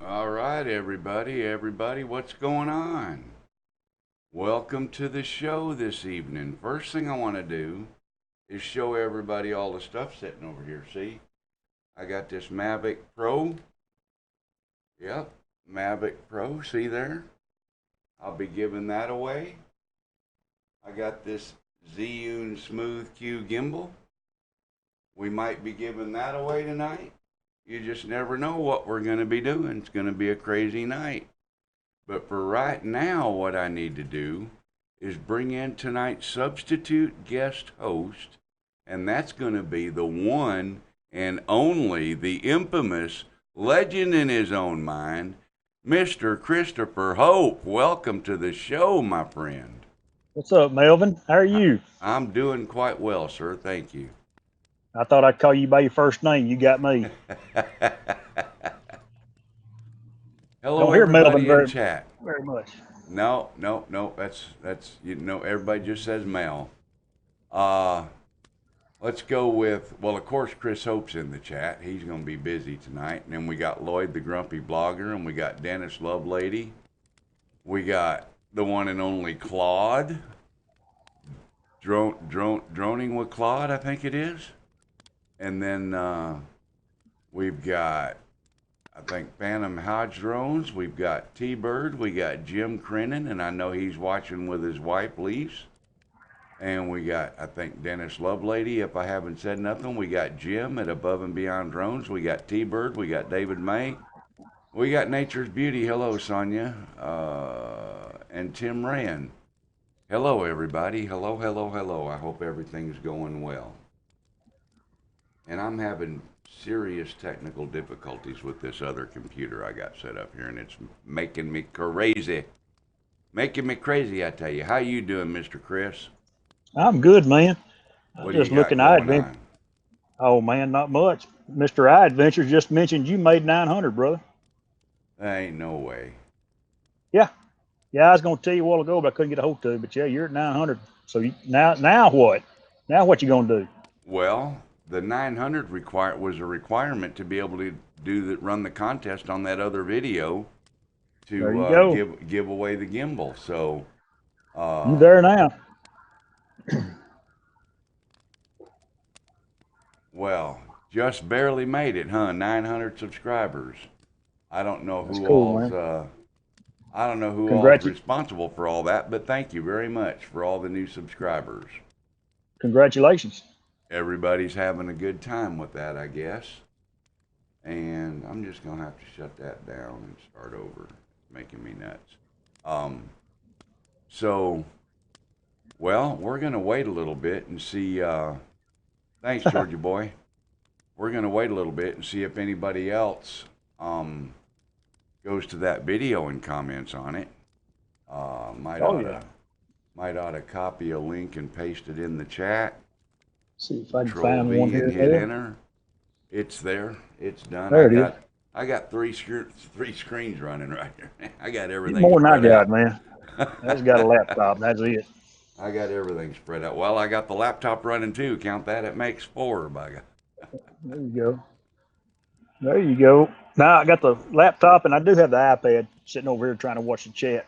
All right, everybody, what's going on? Welcome to the show this evening. First thing I want to do is show everybody all the stuff sitting over here. See, I got this Mavic Pro. Yep, Mavic Pro. See there? I'll be giving that away. I got this ZHIYUN Smooth Q Gimbal. We might be giving that away tonight. You just never know what we're going to be doing. It's going to be a crazy night. But for right now, what I need to do is bring in tonight's substitute guest host, and that's going to be the one and only, the infamous legend in his own mind, Mr. Christopher Hope. Welcome to the show, my friend. What's up, Melvin? How are you? I'm doing quite well, sir. Thank you. I thought I'd call you by your first name. You got me. Hello, Don't hear Melvin everybody in chat. very much. No. That's everybody just says Mel. Let's go with, well, of course, Chris Hope's in the chat. He's going to be busy tonight. And then we got Lloyd, the grumpy blogger, and we got Dennis Lovelady. We got the one and only Claude. Droning with Claude, I think it is. And then we've got, I think, Phantom Hodge Drones. We've got T-Bird. We got Jim Crennan, and I know he's watching with his wife, Lise. And we got, I think, Dennis Lovelady, if I haven't said nothing. We got Jim at Above and Beyond Drones. We got T-Bird. We got David May. We got Nature's Beauty. Hello, Sonia. And Tim Rand. Hello, everybody. Hello. I hope everything's going well. And I'm having serious technical difficulties with this other computer I got set up here, and it's making me crazy. Making me crazy, I tell you. How you doing, Mr. Chris? I'm good, man. What Just do you got looking going at on? Oh man, not much. Mr. I Adventures just mentioned you made 900, brother. There ain't no way. Yeah, I was gonna tell you a while ago, but I couldn't get a hold to you. But yeah, you're at 900. So now what? Now what you gonna do? Well, the 900 was a requirement to be able to run the contest on that other video There you to go. give away the gimbal. So You there now? well, just barely made it, huh? 900 subscribers. I don't know That's who cool, all's man. I don't know who all's Congratu- responsible for all that, but thank you very much for all the new subscribers. Congratulations. Everybody's having a good time with that, I guess. And I'm just gonna have to shut that down and start over. It's making me nuts. So, well, we're gonna wait a little bit and see. Thanks, Georgia boy. We're gonna wait a little bit and see if anybody else goes to that video and comments on it. Oh yeah. Might ought to copy a link and paste it in the chat. See if I can Control find one V and here. hit There. enter. It's there. It's done. There it is. I got three screens running right here. I got You everything more than I spread got, out. man. I just got a laptop. That's it. I got everything spread out. Well, I got the laptop running too. Count that. It makes four, by God. There you go. There you go. Now I got the laptop and I do have the iPad sitting over here trying to watch the chat.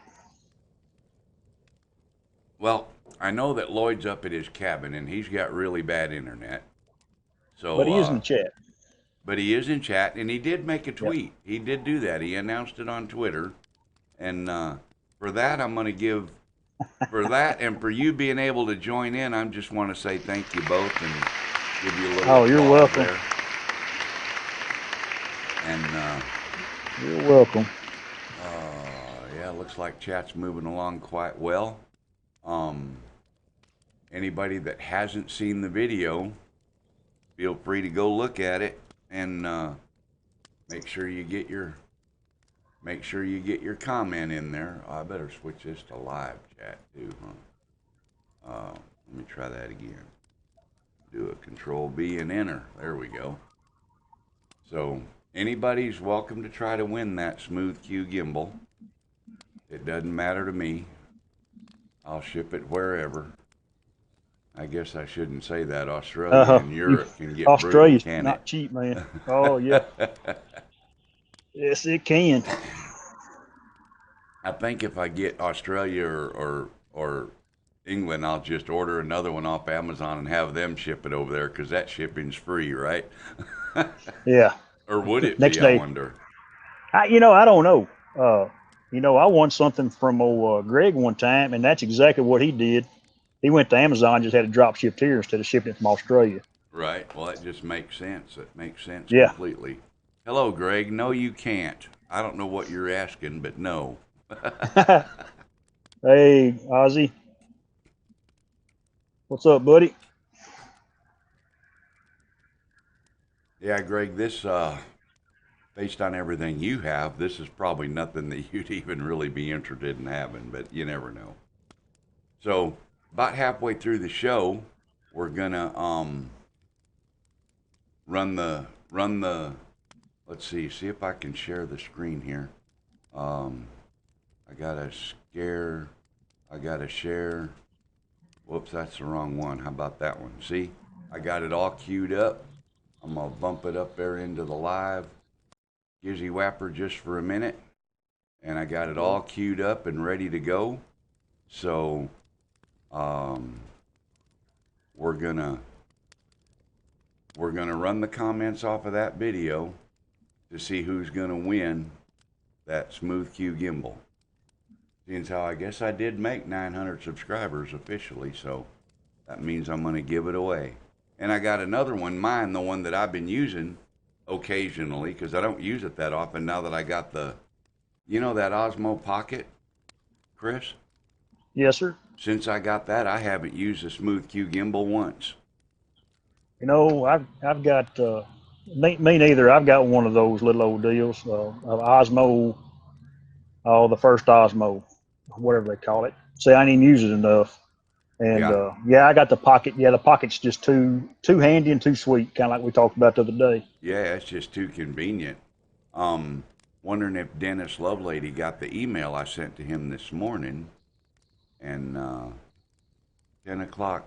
Well, I know that Lloyd's up at his cabin and he's got really bad internet. But So, he is in the chat. but he is in chat and he did make a Yep. tweet. He did do that. He announced it on Twitter. And for that, I'm going to give, for that and for you being able to join in, I just want to say thank you both and give you a little Oh, you're applause welcome. there. And You're welcome. yeah, looks like chat's moving along quite well. Anybody that hasn't seen the video, feel free to go look at it and make sure you get your comment in there. Oh, I better switch this to live chat too, huh? Let me try that again. Do a Control V and enter. There we go. So anybody's welcome to try to win that Smooth Q Gimbal. It doesn't matter to me. I'll ship it wherever. I guess I shouldn't say that. Australia and Europe can get brutal, Australia's can not it? cheap, man. Oh yeah. Yes, it can. I think if I get Australia or England, I'll just order another one off Amazon and have them ship it over there because that shipping's free, right? Yeah. Or would it Next be? I day. wonder. I don't know. I won something from old Greg one time, and that's exactly what he did. He went to Amazon, just had it drop shipped here instead of shipping it from Australia. Right. Well, that just makes sense. It makes sense Yeah. completely. Hello, Greg. No, you can't. I don't know what you're asking, but no. Hey, Ozzy. What's up, buddy? Yeah, Greg, this based on everything you have, this is probably nothing that you'd even really be interested in having, but you never know. So, about halfway through the show, we're gonna run the let's see if I can share the screen here. Um I gotta share. Whoops, that's the wrong one. How about that one? See? I got it all queued up. I'm gonna bump it up there into the live Gizzy Whapper just for a minute. And I got it all queued up and ready to go. So um, we're gonna run the comments off of that video to see who's gonna win that Smooth Q Gimbal. Seeing how I guess I did make 900 subscribers officially, so that means I'm gonna give it away. And I got another one, mine, the one that I've been using occasionally, because I don't use it that often now that I got the, that Osmo Pocket, Chris? Yes, sir. Since I got that, I haven't used a Smooth Q Gimbal once. I've got me neither. I've got one of those little old deals, of Osmo, the first Osmo, whatever they call it. See, I didn't even use it enough. And Yeah, I got the pocket. Yeah, the pocket's just too handy and too sweet, kind of like we talked about the other day. yeah, it's just too convenient. Um, Wondering if Dennis Lovelady got the email I sent to him this morning. And 10 o'clock,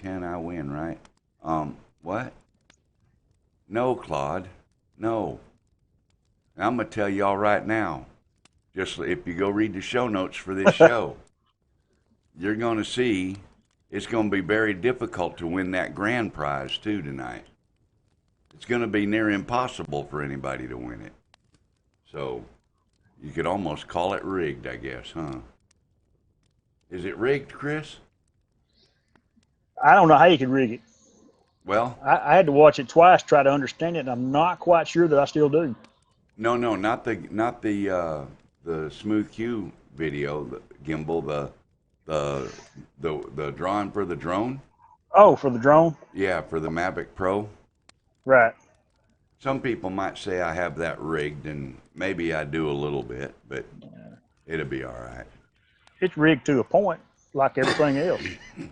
10 I win, right? What? No, Claude, no. And I'm going to tell y'all right now, just if you go read the show notes for this show, you're going to see it's going to be very difficult to win that grand prize too tonight. It's going to be near impossible for anybody to win it. So you could almost call it rigged, I guess, huh? Is it rigged, Chris? I don't know how you could rig it. Well, I had to watch it twice, try to understand it, and I'm not quite sure that I still do. no, not the Smooth Q video, the gimbal, the drawing for the drone. Oh, for the drone? Yeah, for the Mavic Pro. Right. Some people might say I have that rigged, and maybe I do a little bit, but it'll be all right. It's rigged to a point, like everything else.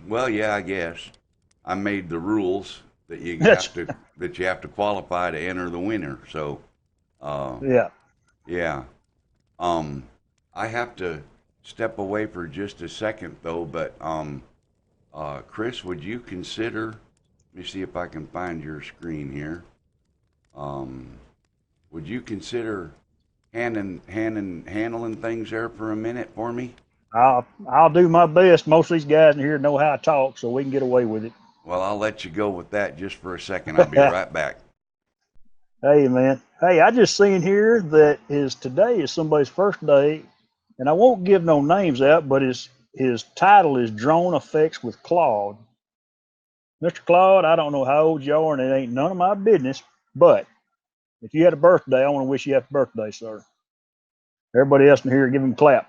Well, yeah, I guess I made the rules that That's you have to qualify to enter the winner. So, yeah. yeah. I have to step away for just a second though, but Chris, would you consider? Let me see if I can find your screen here. Would you consider handling things there for a minute for me? I'll do my best. Most of these guys in here know how to talk, so we can get away with it. Well, I'll let you go with that just for a second. I'll be right back. Hey, man. Hey, I just seen here that today is somebody's first day, and I won't give no names out, but his title is Drone Effects with Claude. Mr. Claude, I don't know how old you are, and it ain't none of my business, but if you had a birthday, I want to wish you happy birthday, sir. Everybody else in here, give him a clap.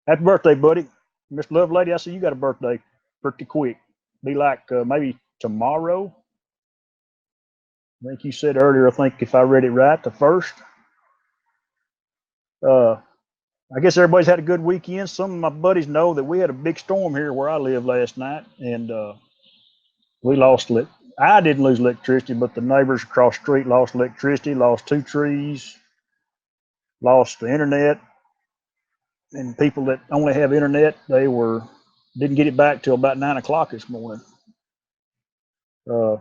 Happy birthday, buddy. Mr. Lovelady, I see you got a birthday pretty quick. Be like maybe tomorrow. I think you said earlier, I think if I read it right, the first. I guess everybody's had a good weekend. Some of my buddies know that we had a big storm here where I live last night, and we lost it. I didn't lose electricity, but the neighbors across the street lost electricity, lost 2 trees, lost the internet, and people that only have internet, didn't get it back till about 9 o'clock this morning. Uh,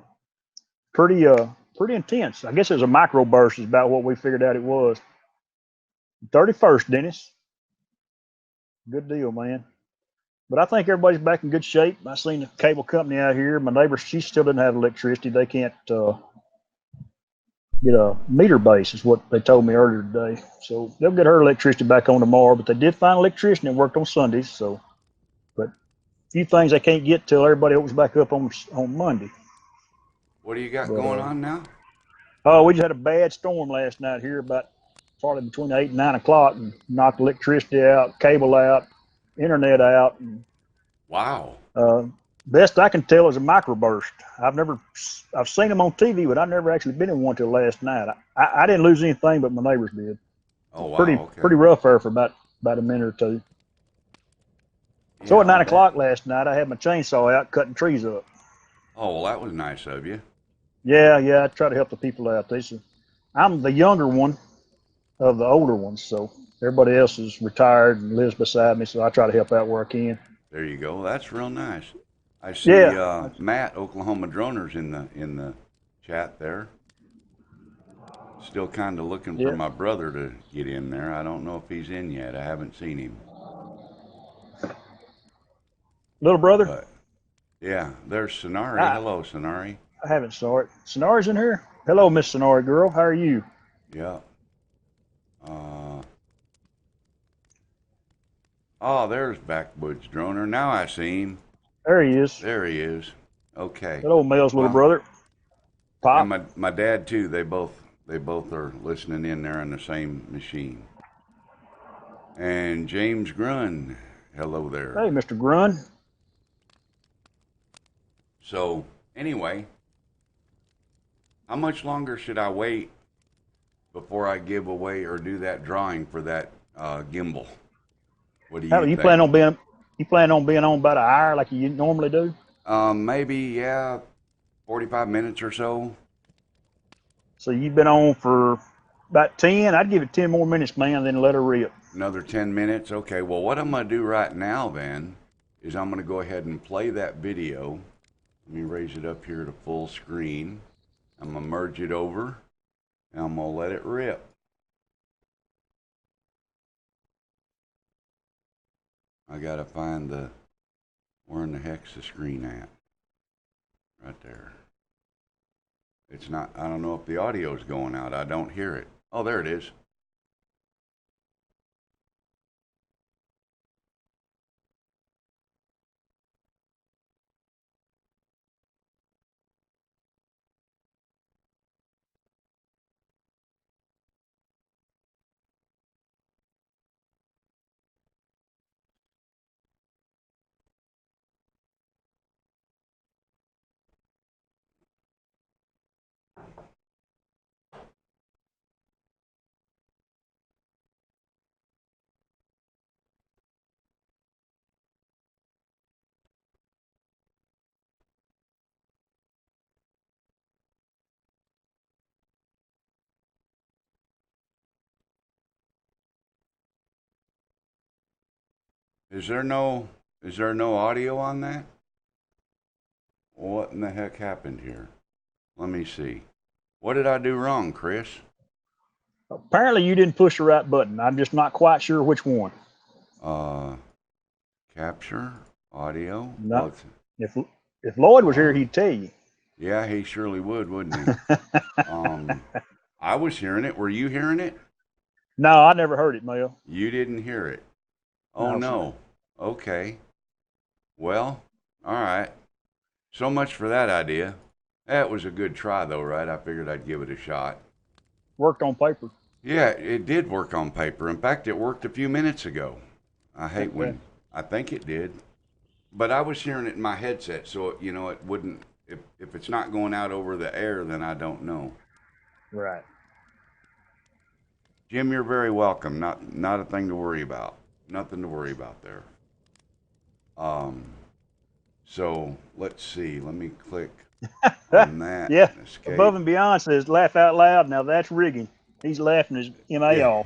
pretty pretty intense. I guess it was a microburst is about what we figured out it was. 31st, Dennis. Good deal, man. But I think everybody's back in good shape. I seen the cable company out here. My neighbor, she still doesn't have electricity. They can't get a meter base, is what they told me earlier today. So they'll get her electricity back on tomorrow. But they did find an electrician that worked on Sundays. So, but a few things they can't get till everybody opens back up on Monday. What do you got going on now? Oh, we just had a bad storm last night here, about probably between 8 and 9 o'clock, and knocked electricity out, cable out, internet out. And, wow. Best I can tell is a microburst. I've seen them on TV, but I've never actually been in one till last night. I didn't lose anything, but my neighbors did. Oh, wow. Pretty rough there for about a minute or two. Yeah, so at 9 o'clock last night, I had my chainsaw out cutting trees up. Oh, well, that was nice of you. Yeah, I try to help the people out. I'm the younger one of the older ones, so everybody else is retired and lives beside me, so I try to help out where I can. There you go. That's real nice. I see Matt, Oklahoma Droner's in the chat there. Still kind of looking for my brother to get in there. I don't know if he's in yet. I haven't seen him. Little brother? But, yeah, there's Sonari. Hello, Sonari. I haven't saw it. Sonari's in here? Hello, Miss Sonari girl. How are you? Yeah. Oh, there's Backwoods Droner. Now I see him. There he is. There he is. Okay. Hello, Mel's little brother. Pop. And my dad too. They both are listening in there on the same machine. And James Grun. Hello there. Hey, Mr. Grun. So anyway, how much longer should I wait before I give away or do that drawing for that gimbal? What do you think? You plan on being on about an hour like you normally do? Maybe 45 minutes or so. So you've been on for about 10. I'd give it 10 more minutes, man, then let her rip. Another 10 minutes. Okay. Well, what I'm gonna do right now then is I'm gonna go ahead and play that video. Let me raise it up here to full screen. I'm gonna merge it over, and I'm gonna let it rip. I gotta find where in the heck's the screen at? Right there. It's not, I don't know if the audio's going out. I don't hear it. Oh, there it is. Is there no audio on that? What in the heck happened here? Let me see. What did I do wrong, Chris? Apparently you didn't push the right button. I'm just not quite sure which one. Capture audio. No. If Lloyd was here, he'd tell you. Yeah, he surely would, wouldn't he? I was hearing it. Were you hearing it? No, I never heard it, Mel. You didn't hear it. Oh, no. Okay. Well, all right. So much for that idea. That was a good try, though, right? I figured I'd give it a shot. Worked on paper. Yeah, it did work on paper. In fact, it worked a few minutes ago. I hate when I think it did. But I was hearing it in my headset, so, you know, it wouldn't, if it's not going out over the air, then I don't know. Right. Jim, you're very welcome. Not a thing to worry about. Nothing to worry about there. So let's see. Let me click on that. Yeah. Escape. Above and Beyond says laugh out loud. Now that's rigging. He's laughing his MA off.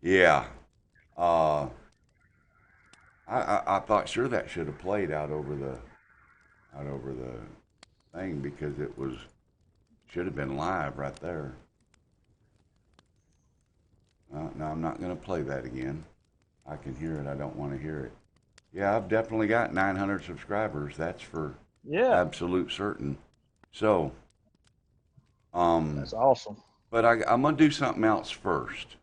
Yeah. I thought sure that should have played out over the thing because it should have been live right there. No, I'm not going to play that again. I can hear it. I don't want to hear it. Yeah, I've definitely got 900 subscribers. That's for absolute certain. So, that's awesome. But I'm going to do something else first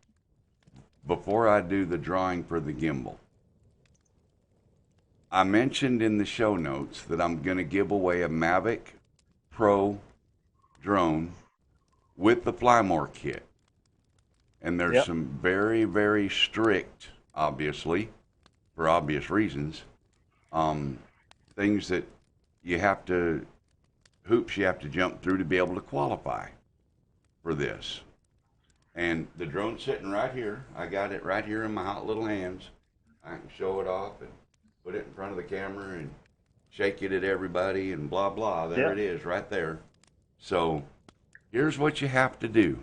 before I do the drawing for the gimbal. I mentioned in the show notes that I'm going to give away a Mavic Pro drone with the Fly More kit. And there's some very, very strict, obviously, for obvious reasons, things that hoops you have to jump through to be able to qualify for this. And the drone's sitting right here. I got it right here in my hot little hands. I can show it off and put it in front of the camera and shake it at everybody and blah, blah. There it is right there. So here's what you have to do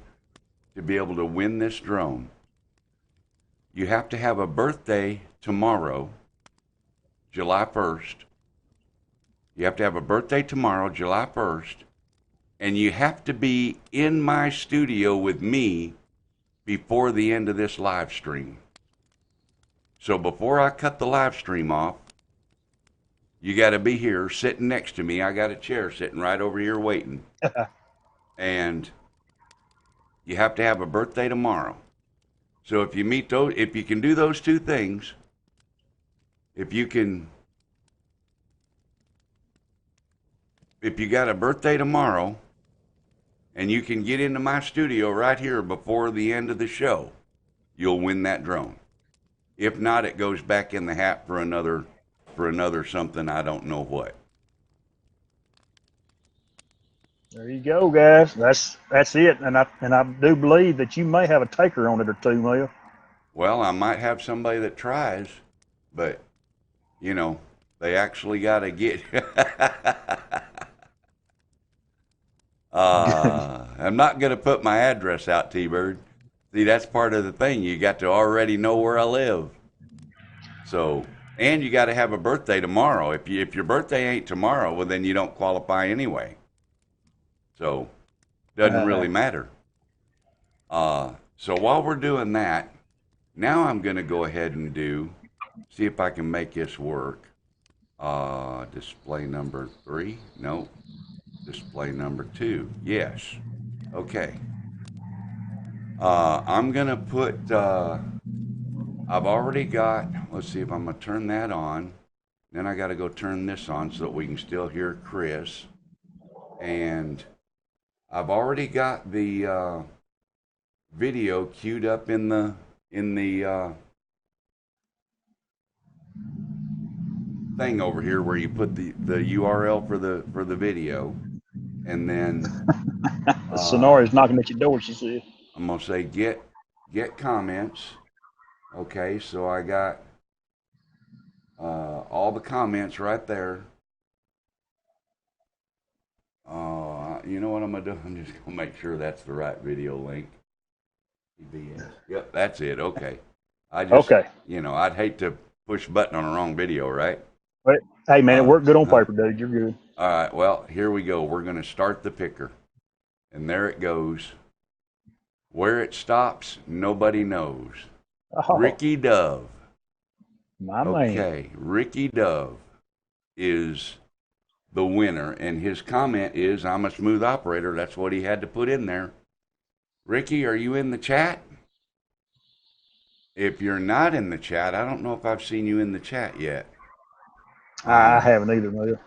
to be able to win this drone. You have to have a birthday tomorrow, July 1st. You have to have a birthday tomorrow, July 1st. And you have to be in my studio with me before the end of this live stream. So before I cut the live stream off, you got to be here sitting next to me. I got a chair sitting right over here waiting. And you have to have a birthday tomorrow. So if you can do those two things, if you got a birthday tomorrow and you can get into my studio right here before the end of the show, you'll win that drone. If not, it goes back in the hat for another something, I don't know what. There you go, guys. That's it. And I do believe that you may have a taker on it or two, Mel. Well, I might have somebody that tries, but they actually got to get. I'm not going to put my address out, T-Bird. See, that's part of the thing. You got to already know where I live. So, and you got to have a birthday tomorrow. If your birthday ain't tomorrow, well, then you don't qualify anyway. So, doesn't really matter. So while we're doing that, now I'm going to go ahead and see if I can make this work. Display number 3. No. Display number 2. Yes. Okay. I'm going to put, I've already got, let's see if I'm going to turn that on. Then I got to go turn this on so that we can still hear Chris. And I've already got the video queued up in the thing over here where you put the URL for the video. And then Sonora's knocking at your door, she said. I'm gonna say get comments. Okay, so I got all the comments right there. You know what I'm gonna do? I'm just gonna make sure that's the right video link. PBS. Yep, that's it. Okay. I'd hate to push a button on the wrong video, right? But, hey man, it worked good on paper, dude. You're good. All right, well, here we go. We're gonna start the picker. And there it goes. Where it stops, nobody knows. Oh, Ricky Dove. My man. Okay, Ricky Dove is the winner, and his comment is, "I'm a smooth operator." That's what he had to put in there. Ricky, are you in the chat? If you're not in the chat, I don't know if I've seen you in the chat yet. I haven't either, Mel.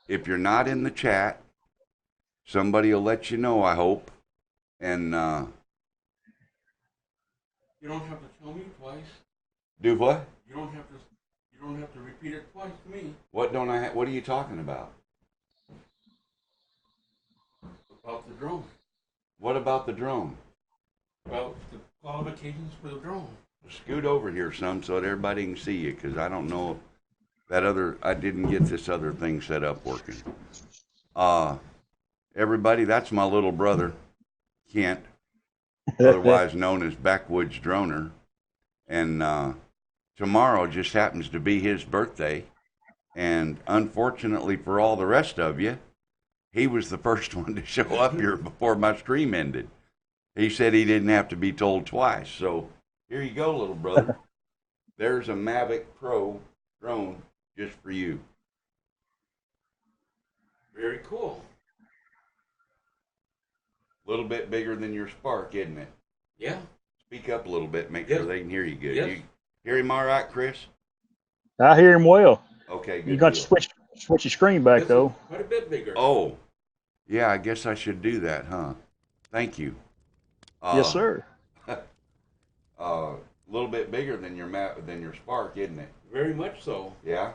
If you're not in the chat, somebody will let you know, I hope. And you don't have to tell me twice. Do what? You don't have to repeat it twice to me. What are you talking about? About the drone. What about the drone? About the qualifications for the drone. Scoot over here some so that everybody can see you, because I don't know if I didn't get this other thing set up working. Everybody, that's my little brother, Kent, otherwise known as Backwoods Droner. And tomorrow just happens to be his birthday. And unfortunately for all the rest of you, he was the first one to show up here before my stream ended. He said he didn't have to be told twice. So here you go, little brother. There's a Mavic Pro drone just for you. Very cool. A little bit bigger than your Spark, isn't it? Yeah. Speak up a little bit, make Yes. sure they can hear you good. Yes. You hear him all right, Chris? I hear him well. Okay, good You got to deal. switch your screen back This though. is quite a bit bigger. Oh, yeah, I guess I should do that, huh? Thank you. Yes, sir. A little bit bigger than your Spark, isn't it? Very much so. Yeah.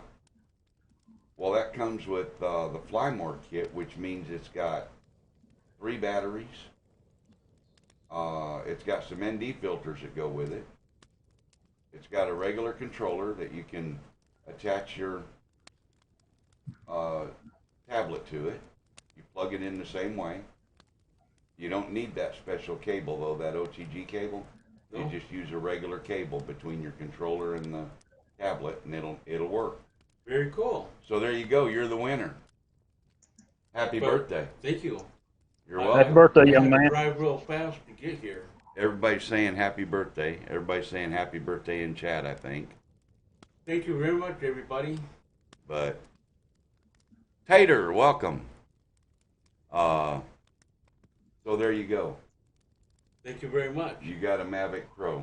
Well, that comes with the Fly More kit, which means it's got 3 batteries. It's got some ND filters that go with it. It's got a regular controller that you can attach your tablet to it. You plug it in the same way. You don't need that special cable, though, that OTG cable. No. You just use a regular cable between your controller and the tablet, and it'll work. Very cool. So there you go. You're the winner. Happy birthday. Thank you. You're I- welcome. Happy birthday, I young had to man. drive real fast to get here. Everybody's saying happy birthday. Everybody's saying happy birthday in chat, I think. Thank you very much, everybody. But Tater, welcome. So there you go. Thank you very much. You got a Mavic Pro.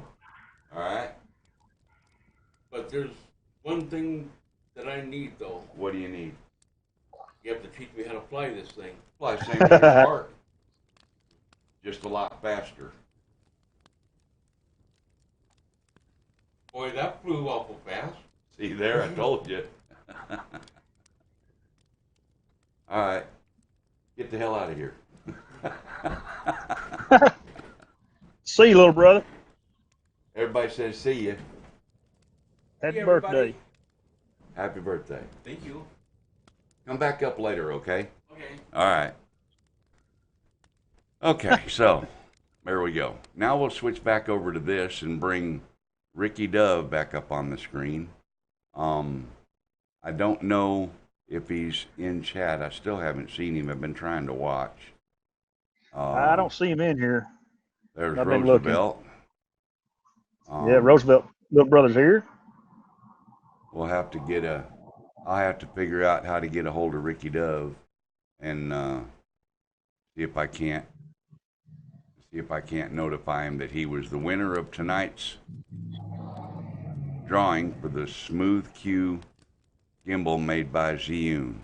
All right. But there's one thing that I need, though. What do you need? You have to teach me how to fly this thing. Well, same as your Spark. Just a lot faster. Boy, that flew awful fast. See there, I told you. All right. Get the hell out of here. See you, little brother. Everybody says see you. Happy Hey, birthday. everybody. Happy birthday. Thank you. Come back up later, okay? Okay. All right. Okay, so there we go. Now we'll switch back over to this and bring Ricky Dove back up on the screen. I don't know if he's in chat. I still haven't seen him. I've been trying to watch. I don't see him in here. There's I've been Roosevelt. Yeah, Roosevelt, little brother's here. We'll have to get I'll have to figure out how to get a hold of Ricky Dove and see if I can't notify him that he was the winner of tonight's drawing for the Smooth Q Gimbal made by ZHIYUN.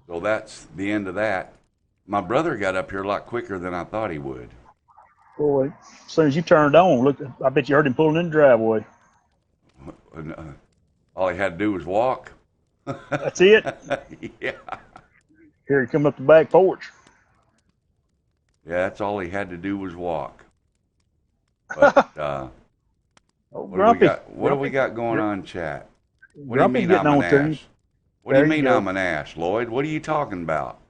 So that's the end of that. My brother got up here a lot quicker than I thought he would. Boy, as soon as you turned on, look, I bet you heard him pulling in the driveway. And, all he had to do was walk. That's it. Yeah. Here he come up the back porch. Yeah, that's all he had to do was walk. But Oh, what Grumpy. do we got going on, chat? What do you Grumpy mean getting I'm on an to ass? you. What do you There you mean go. I'm an ass, Lloyd? What are you talking about?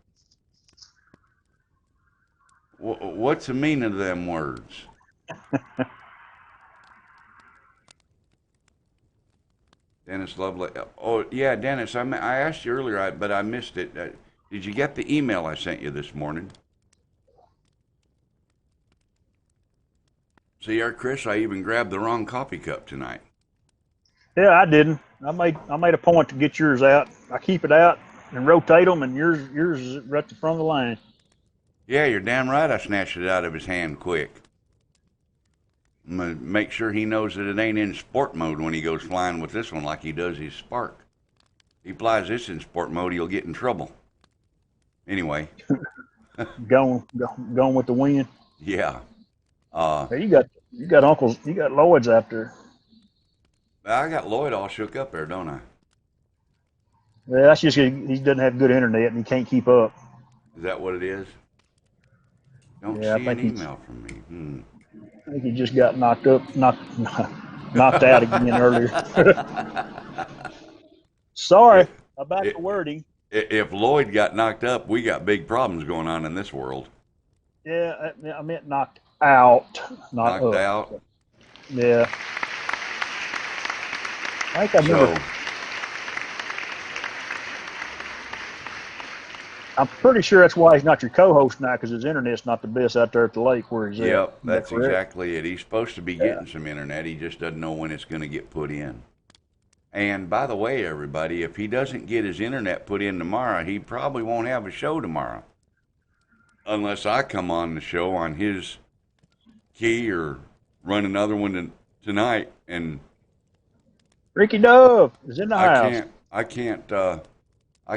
What's the meaning of them words? Dennis Lovely. Oh, yeah, Dennis, I asked you earlier, but I missed it. Did you get the email I sent you this morning? See, Chris, I even grabbed the wrong coffee cup tonight. Yeah, I didn't. I made a point to get yours out. I keep it out and rotate them, and yours is right at the front of the line. Yeah, you're damn right I snatched it out of his hand quick. I'm going to make sure he knows that it ain't in sport mode when he goes flying with this one like he does his Spark. If he flies this in sport mode, he'll get in trouble. Anyway. Going with the wind. Yeah. Hey, you got Lloyd's out there. I got Lloyd all shook up there, don't I? Yeah, that's just he doesn't have good internet and he can't keep up. Is that what it is? Don't Yeah, I see an think email from me. I think he just got knocked out again earlier. Sorry about the wording. If Lloyd got knocked up, we got big problems going on in this world. Yeah, I meant knocked out, not Knocked up. out? Yeah. I think I remember. I'm pretty sure that's why he's not your co-host now, because his internet's not the best out there at the lake where he's at. Yep, Is that that's correct? exactly it. He's supposed to be Yeah. getting some internet. He just doesn't know when it's going to get put in. And by the way, everybody, if he doesn't get his internet put in tomorrow, he probably won't have a show tomorrow. Unless I come on the show on his key or run another one tonight. And Ricky Dove is in the I house.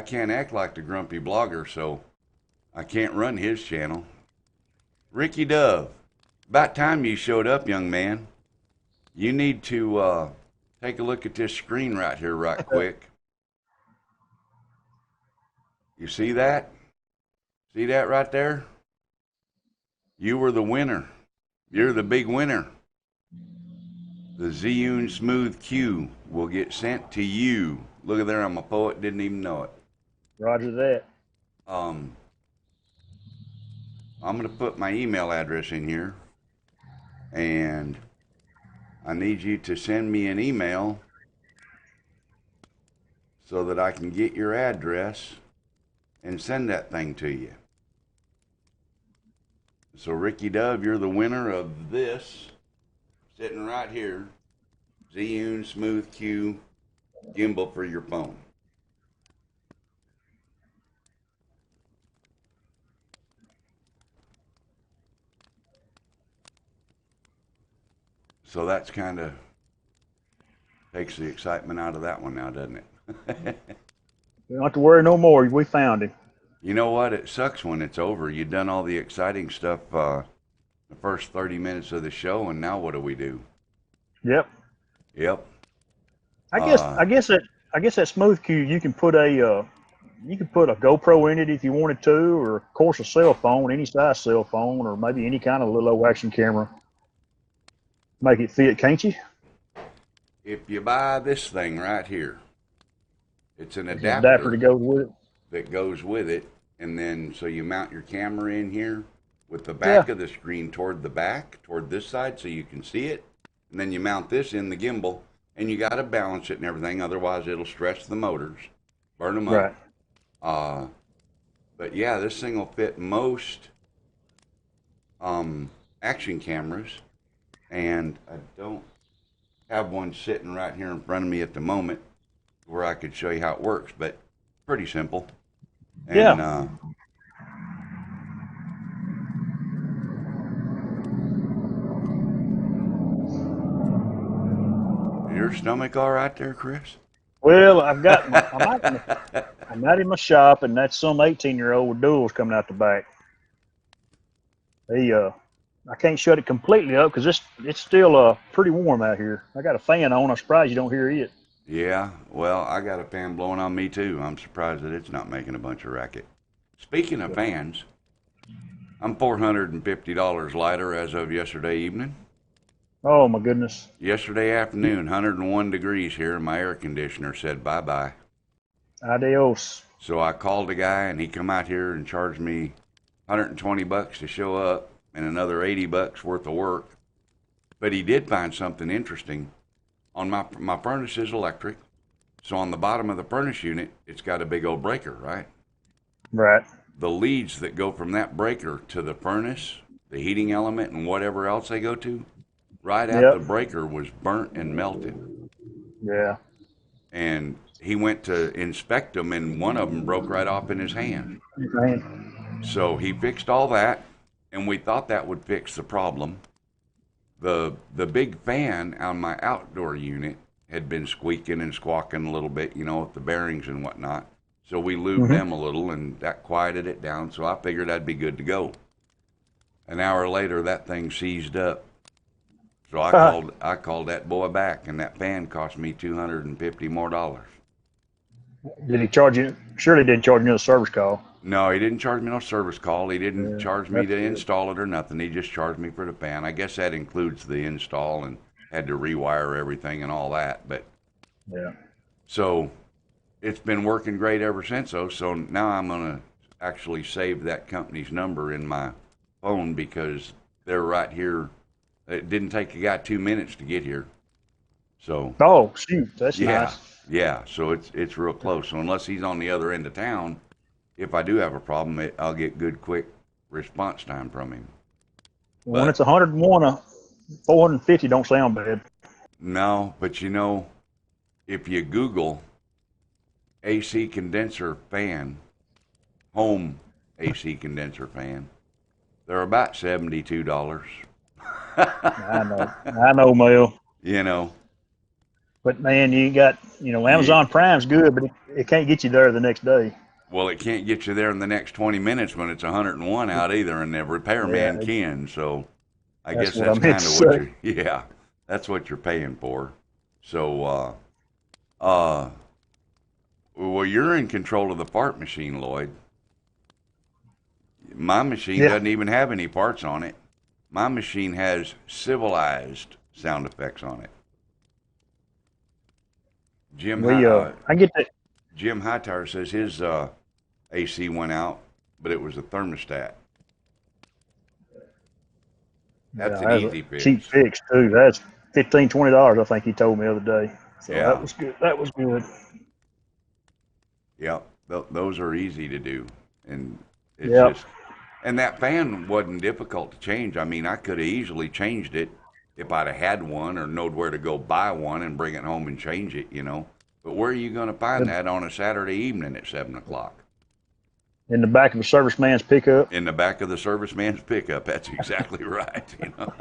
can't act like the grumpy blogger, so I can't run his channel. Ricky Dove, about time you showed up, young man. You need to take a look at this screen right here right quick. You see that? See that right there? You were the winner. You're the big winner. The ZHIYUN Smooth Q will get sent to you. Look at there, I'm a poet, didn't even know it. Roger that. I'm going to put my email address in here, and I need you to send me an email so that I can get your address and send that thing to you. So Ricky Dove, you're the winner of this, sitting right here, ZHIYUN Smooth Q Gimbal for your phone. So that's kind of takes the excitement out of that one now, doesn't it? You don't have to worry no more. We found him. You know what? It sucks when it's over. You've done all the exciting stuff the first 30 minutes of the show, and now what do we do? Yep. Yep. I guess that Smooth Q, you can put a GoPro in it if you wanted to, or of course a cell phone, any size cell phone, or maybe any kind of little old action camera. Make it fit, can't you? If you buy this thing right here, it's an Adapter to go with it. that goes with it, and then so you mount your camera in here with the back of the screen toward this side so you can see it, and then you mount this in the gimbal, and you got to balance it and everything, otherwise it'll stretch the motors, burn them up. Right. But yeah, this thing will fit most action cameras, and I don't have one sitting right here in front of me at the moment where I could show you how it works, but pretty simple. And, yeah. Your stomach all right there, Chris? Well, I'm out in my shop, and that's some 18-year-old with duals coming out the back. I can't shut it completely up because it's still pretty warm out here. I got a fan on. I'm surprised you don't hear it. Yeah, well, I got a fan blowing on me too. I'm surprised that it's not making a bunch of racket. Speaking of fans, I'm $450 lighter as of yesterday evening. Oh my goodness. Yesterday afternoon, 101 degrees here, and my air conditioner said bye-bye. Adios. So I called a guy, and he come out here and charged me $120 to show up and another $80 worth of work. But he did find something interesting. On my furnace is electric, so on the bottom of the furnace unit, it's got a big old breaker, right? Right. The leads that go from that breaker to the furnace, the heating element, and whatever else they go to, right at the breaker was burnt and melted. Yeah. And he went to inspect them, and one of them broke right off in his hand. So he fixed all that, and we thought that would fix the problem. The big fan on my outdoor unit had been squeaking and squawking a little bit, with the bearings and whatnot. So we lubed them a little, and that quieted it down, so I figured I'd be good to go. An hour later, that thing seized up. So I called that boy back, and that fan cost me $250 more. Did he charge you? Surely didn't charge you a service call. No, he didn't charge me no service call. He didn't charge me to install it or nothing. He just charged me for the fan. I guess that includes the install and had to rewire everything and all that. But yeah. So it's been working great ever since, though. So now I'm going to actually save that company's number in my phone because they're right here. It didn't take a guy 2 minutes to get here. So. Oh, shoot. That's nice. Yeah. So it's real close. So unless he's on the other end of town, if I do have a problem, I'll get good, quick response time from him. When But it's 101, 450 don't sound bad. no, but you know, if you Google AC condenser fan, home AC condenser fan, they're about $72. I know, Mel. You know, But man, you got, you, Amazon Prime's good, but it can't get you there the next day. well, it can't get you there in the next 20 minutes when it's 101 out either, and the repairman Yeah, can. So I that's guess what I that's meant kind to of what say. yeah, that's what you're paying for. So, uh, well, you're in control of the part machine, Lloyd. My machine Yeah, doesn't even have any parts on it. My machine has civilized sound effects on it. I get that. Jim Hightower says his AC went out, but it was a thermostat. That's Yeah, an that's a easy cheap fix. fix too. That's $15, $20. I think he told me the other day. So that Yeah, was good. That was good. yep. Those are easy to do, and it's Yep. just, and that fan wasn't difficult to change. I mean, I could have easily changed it if I'd have had one or knowed where to go buy one and bring it home and change it, you know. But where are you going to find that on a Saturday evening at 7 o'clock? In the back of a serviceman's pickup. In the back of the serviceman's pickup. That's exactly right. You know.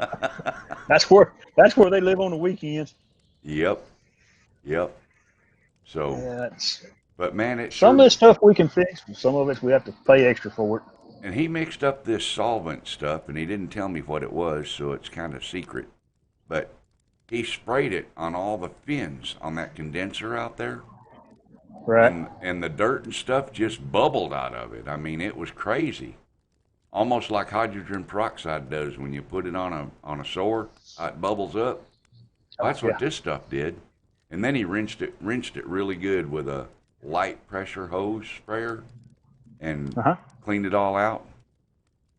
That's where they live on the weekends. Yep. Yep. So, Yeah, it's, but man, it some of sure. this stuff we can fix, but some of it we have to pay extra for it. And he mixed up this solvent stuff, and he didn't tell me what it was, so it's kind of secret. But he sprayed it on all the fins on that condenser out there, Right. and the dirt and stuff just bubbled out of it. I mean, it was crazy, almost like hydrogen peroxide does when you put it on a sore. How it bubbles up. Well, Oh, that's what yeah. this stuff did. And then he rinsed it really good with a light pressure hose sprayer and Uh huh. cleaned it all out.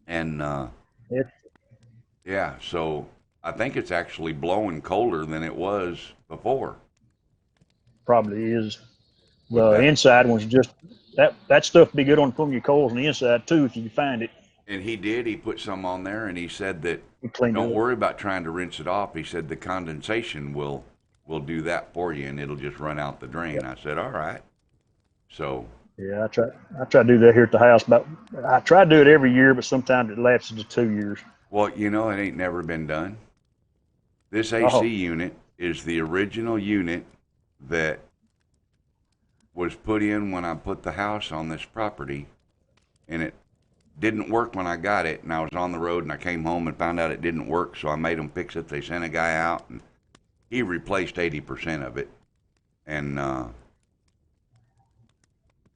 And It yeah, so I think it's actually blowing colder than it was before probably is. with The that. inside one's just that stuff be good on pulling your coals on the inside too if you can find it. And he did. He put some on there, and he said that You cleaned don't it up. worry about trying to rinse it off. He said the condensation will do that for you, and it'll just run out the drain. Yep. I said, all right. So Yeah, I try to do that here at the house. But I try to do it every year, but sometimes it lapses to 2 years. well, you know, it ain't never been done. This AC Oh, unit is the original unit that was put in when I put the house on this property, and it didn't work when I got it. And I was on the road, and I came home and found out it didn't work, so I made them fix it. They sent a guy out, and he replaced 80% of it, and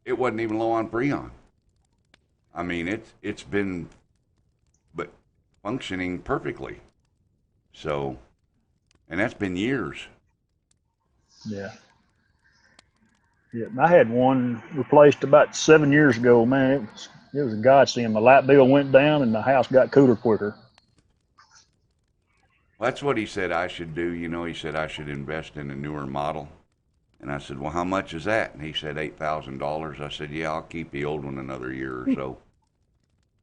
it wasn't even low on Freon. I mean, it's been but functioning perfectly. So, and that's been years. yeah. Yeah, I had one replaced about 7 years ago. Man, it was a godsend. My light bill went down and the house got cooler quicker. Well, that's what he said I should do. You know, he said I should invest in a newer model. And I said, well, how much is that? And he said $8,000. I said, yeah, I'll keep the old one another year or so.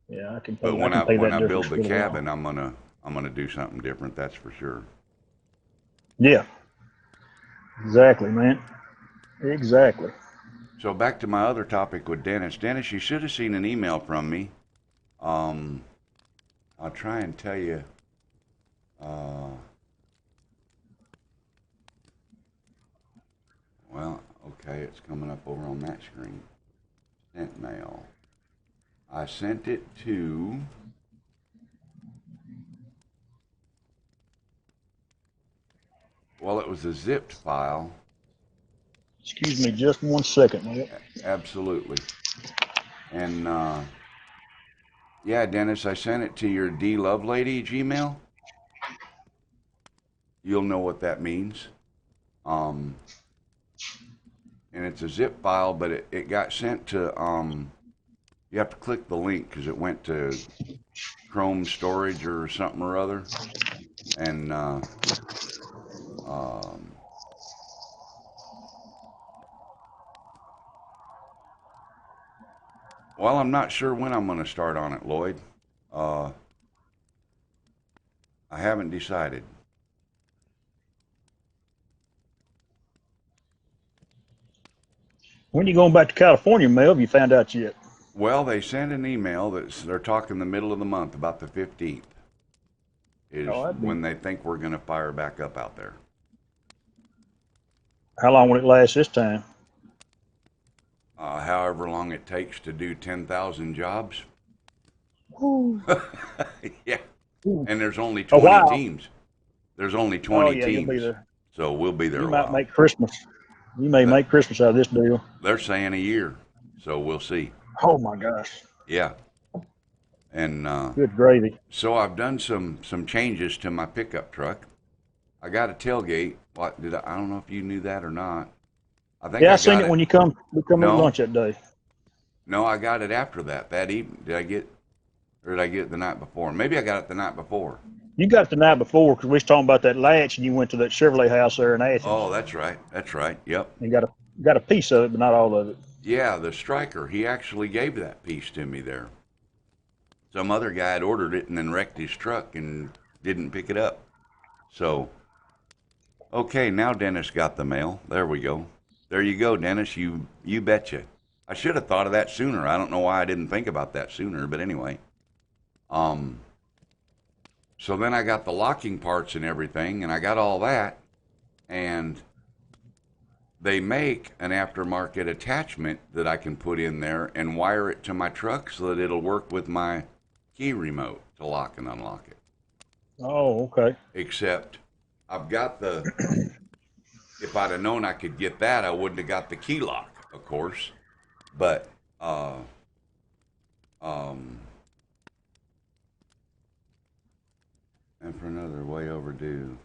Yeah, I can But pay. I can pay when that I difference build the really well. cabin, I'm gonna do something different. That's for sure. Yeah, exactly, man. Exactly. So back to my other topic with Dennis. Dennis, you should have seen an email from me. Um, I'll try and tell you. Well, okay, it's coming up over on that screen. Sent mail. I sent it to. Well, it was a zipped file. Excuse me just 1 second, man. Absolutely. And yeah, Dennis, I sent it to your D Lovelady Gmail. You'll know what that means. Um, and it's a zip file, but it got sent to. You have to click the link because it went to Chrome storage or something or other, and um, Well, I'm not sure when I'm going to start on it, Lloyd. I haven't decided. When you going back to California, Mel? Have you found out yet? Well, they sent an email that they're talking the middle of the month, about the 15th, is Oh, when they think we're going to fire back up out there. How long will it last this time? However long it takes to do 10,000 jobs. Ooh. Yeah. Ooh. And there's only A 20 while. teams. There's only Oh 20 yeah, you'll be teams. there. So we'll be there You a might while. make Christmas. You may make Christmas out of this deal. They're saying a year. So we'll see. Oh my gosh. Yeah. And Good gravy. so I've done some changes to my pickup truck. I got a tailgate. What did I don't know if you knew that or not. I think Yeah, I got seen it when you come eat No. lunch that day. No, I got it after that evening. Did I get it the night before? Maybe I got it the night before. You got it the night before because we was talking about that latch, and you went to that Chevrolet house there in Athens. Oh, that's right. That's right. Yep. And got a piece of it, but not all of it. Yeah, the striker, he actually gave that piece to me there. Some other guy had ordered it and then wrecked his truck and didn't pick it up. So, okay, now Dennis got the mail. There we go. There you go, Dennis. You betcha. I should have thought of that sooner. I don't know why I didn't think about that sooner, but anyway. So then I got the locking parts and everything, and I got all that, and they make an aftermarket attachment that I can put in there and wire it to my truck so that it'll work with my key remote to lock and unlock it. Oh, okay. Except I've got if I'd have known I could get that, I wouldn't have got the key lock, of course. But, and for another way overdue.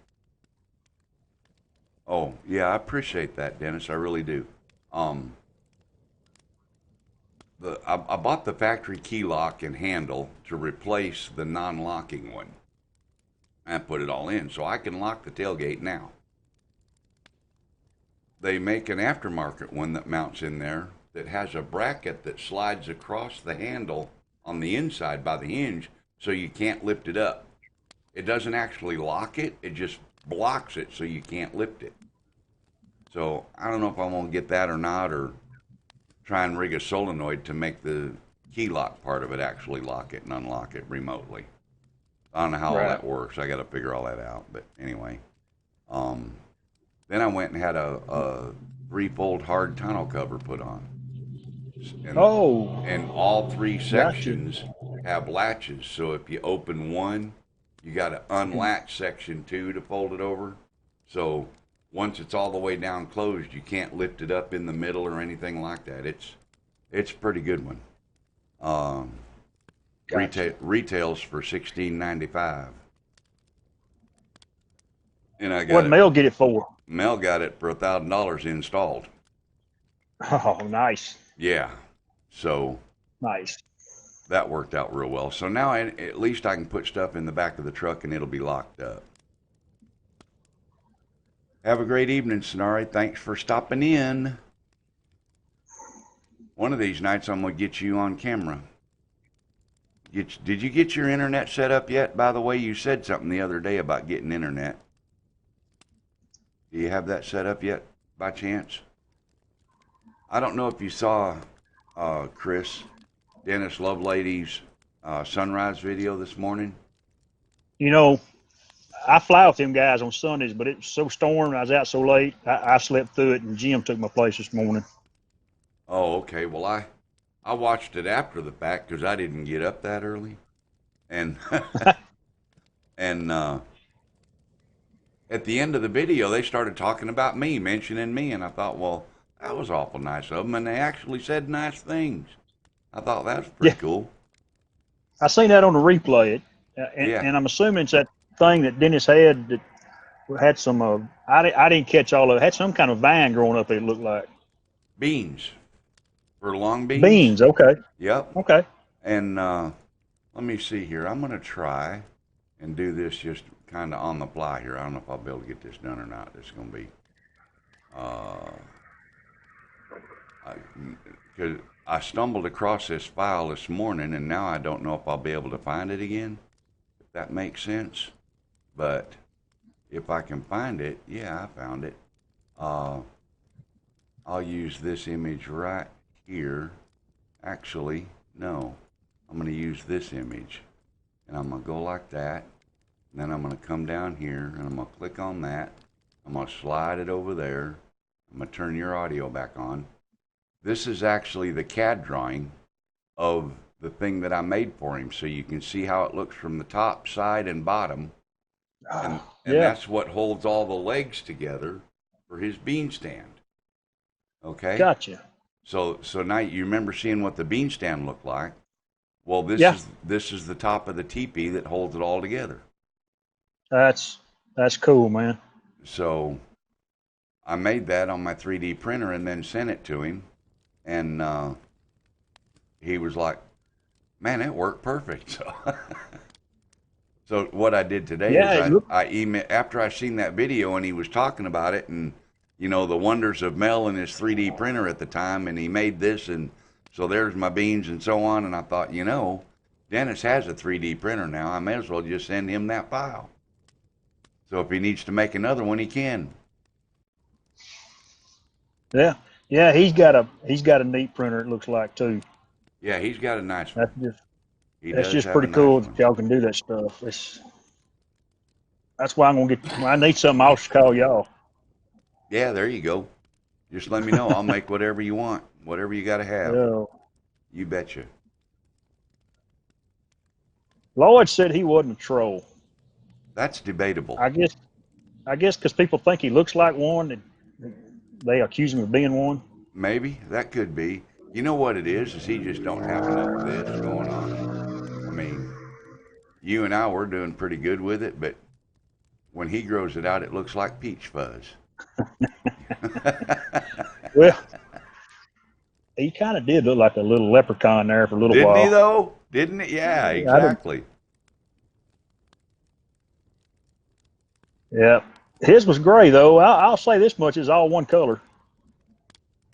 Oh, yeah, I appreciate that, Dennis. I really do. I bought the factory key lock and handle to replace the non-locking one. I put it all in, so I can lock the tailgate now. They make an aftermarket one that mounts in there that has a bracket that slides across the handle on the inside by the hinge, so you can't lift it up. It doesn't actually lock it, it just blocks it so you can't lift it. So I don't know if I'm going to get that or not, or try and rig a solenoid to make the key lock part of it actually lock it and unlock it remotely. I don't know how all that works. I got to figure all that out. But anyway, then I went and had a 3-fold hard tonneau cover put on. And, and all 3 sections have latches. So if you open one, you got to unlatch section 2 to fold it over. So once it's all the way down closed, you can't lift it up in the middle or anything like that. It's a pretty good one. Retails for $16.95. And I got What Mel get it for? Mel got it for $1,000 installed. Oh, nice. Yeah. So nice. That worked out real well. So now at least I can put stuff in the back of the truck and it'll be locked up. Have a great evening, Sonari. Thanks for stopping in. One of these nights I'm going to get you on camera. Did you get your internet set up yet? By the way, you said something the other day about getting internet. Do you have that set up yet, by chance? I don't know if you saw Chris, Dennis Lovelady's sunrise video this morning. You know, I fly with them guys on Sundays, but it was so stormy. I was out so late, I slept through it, and Jim took my place this morning. Oh, okay. Well, I watched it after the fact because I didn't get up that early, and and at the end of the video, they started talking about me, mentioning me, and I thought, well, that was awful nice of them, and they actually said nice things. I thought that was pretty cool. I seen that on the replay, and I'm assuming it's that thing that Dennis had that had some. I didn't catch all of it. Had some kind of vine growing up. It looked like beans. For long beans? Beans, okay. Yep. Okay. And let me see here. I'm going to try and do this just kind of on the fly here. I don't know if I'll be able to get this done or not. It's going to be, I stumbled across this file this morning, and now I don't know if I'll be able to find it again, if that makes sense. But if I can find it, yeah, I found it. I'll use this image right here. Actually, no, I'm going to use this image, and I'm going to go like that, and then I'm going to come down here, and I'm going to click on that. I'm going to slide it over there. I'm going to turn your audio back on. This is actually the CAD drawing of the thing that I made for him, so you can see how it looks from the top, side, and bottom. And Yeah. that's what holds all the legs together for his bean stand. Okay? Gotcha. So now you remember seeing what the bean stand looked like. Well, this Yeah. is the top of the teepee that holds it all together. That's cool, man. So I made that on my 3D printer and then sent it to him, and he was like, "Man, it worked perfect." So what I did today is I emailed after I seen that video and he was talking about it, and you know, the wonders of Mel and his 3D printer at the time, and he made this, and so there's my beans and so on, and I thought, you know, Dennis has a 3D printer now. I may as well just send him that file. So if he needs to make another one, he can. Yeah. Yeah, he's got a neat printer, it looks like, too. Yeah, he's got a nice one. That's just pretty cool that y'all can do that stuff. That's why when I need something, I'll just call y'all. Yeah, there you go. Just let me know. I'll make whatever you want, whatever you got to have. Yeah. You betcha. Lloyd said he wasn't a troll. That's debatable. I guess because people think he looks like one, they accuse him of being one. Maybe that could be. You know what it is he just don't have enough of this going on. I mean, you and I were doing pretty good with it, but when he grows it out, it looks like peach fuzz. Well, he kind of did look like a little leprechaun there for a little while. Didn't he, though? Didn't it? Yeah, exactly. Yeah. His was gray, though. I'll say this much, is all one color.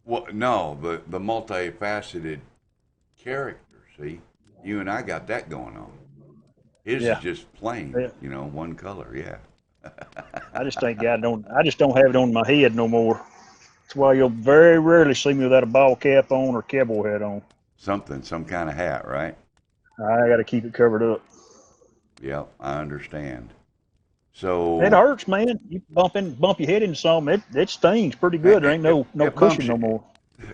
Well, no, the multifaceted character, see? You and I got that going on. His is just plain, you know, one color, yeah. I just don't have it on my head no more. That's why you'll very rarely see me without a ball cap on or cowboy hat on. Some kind of hat, right? I got to keep it covered up. Yep, I understand. So it hurts, man. You bump your head into something, it stings pretty good. There ain't no cushion no more.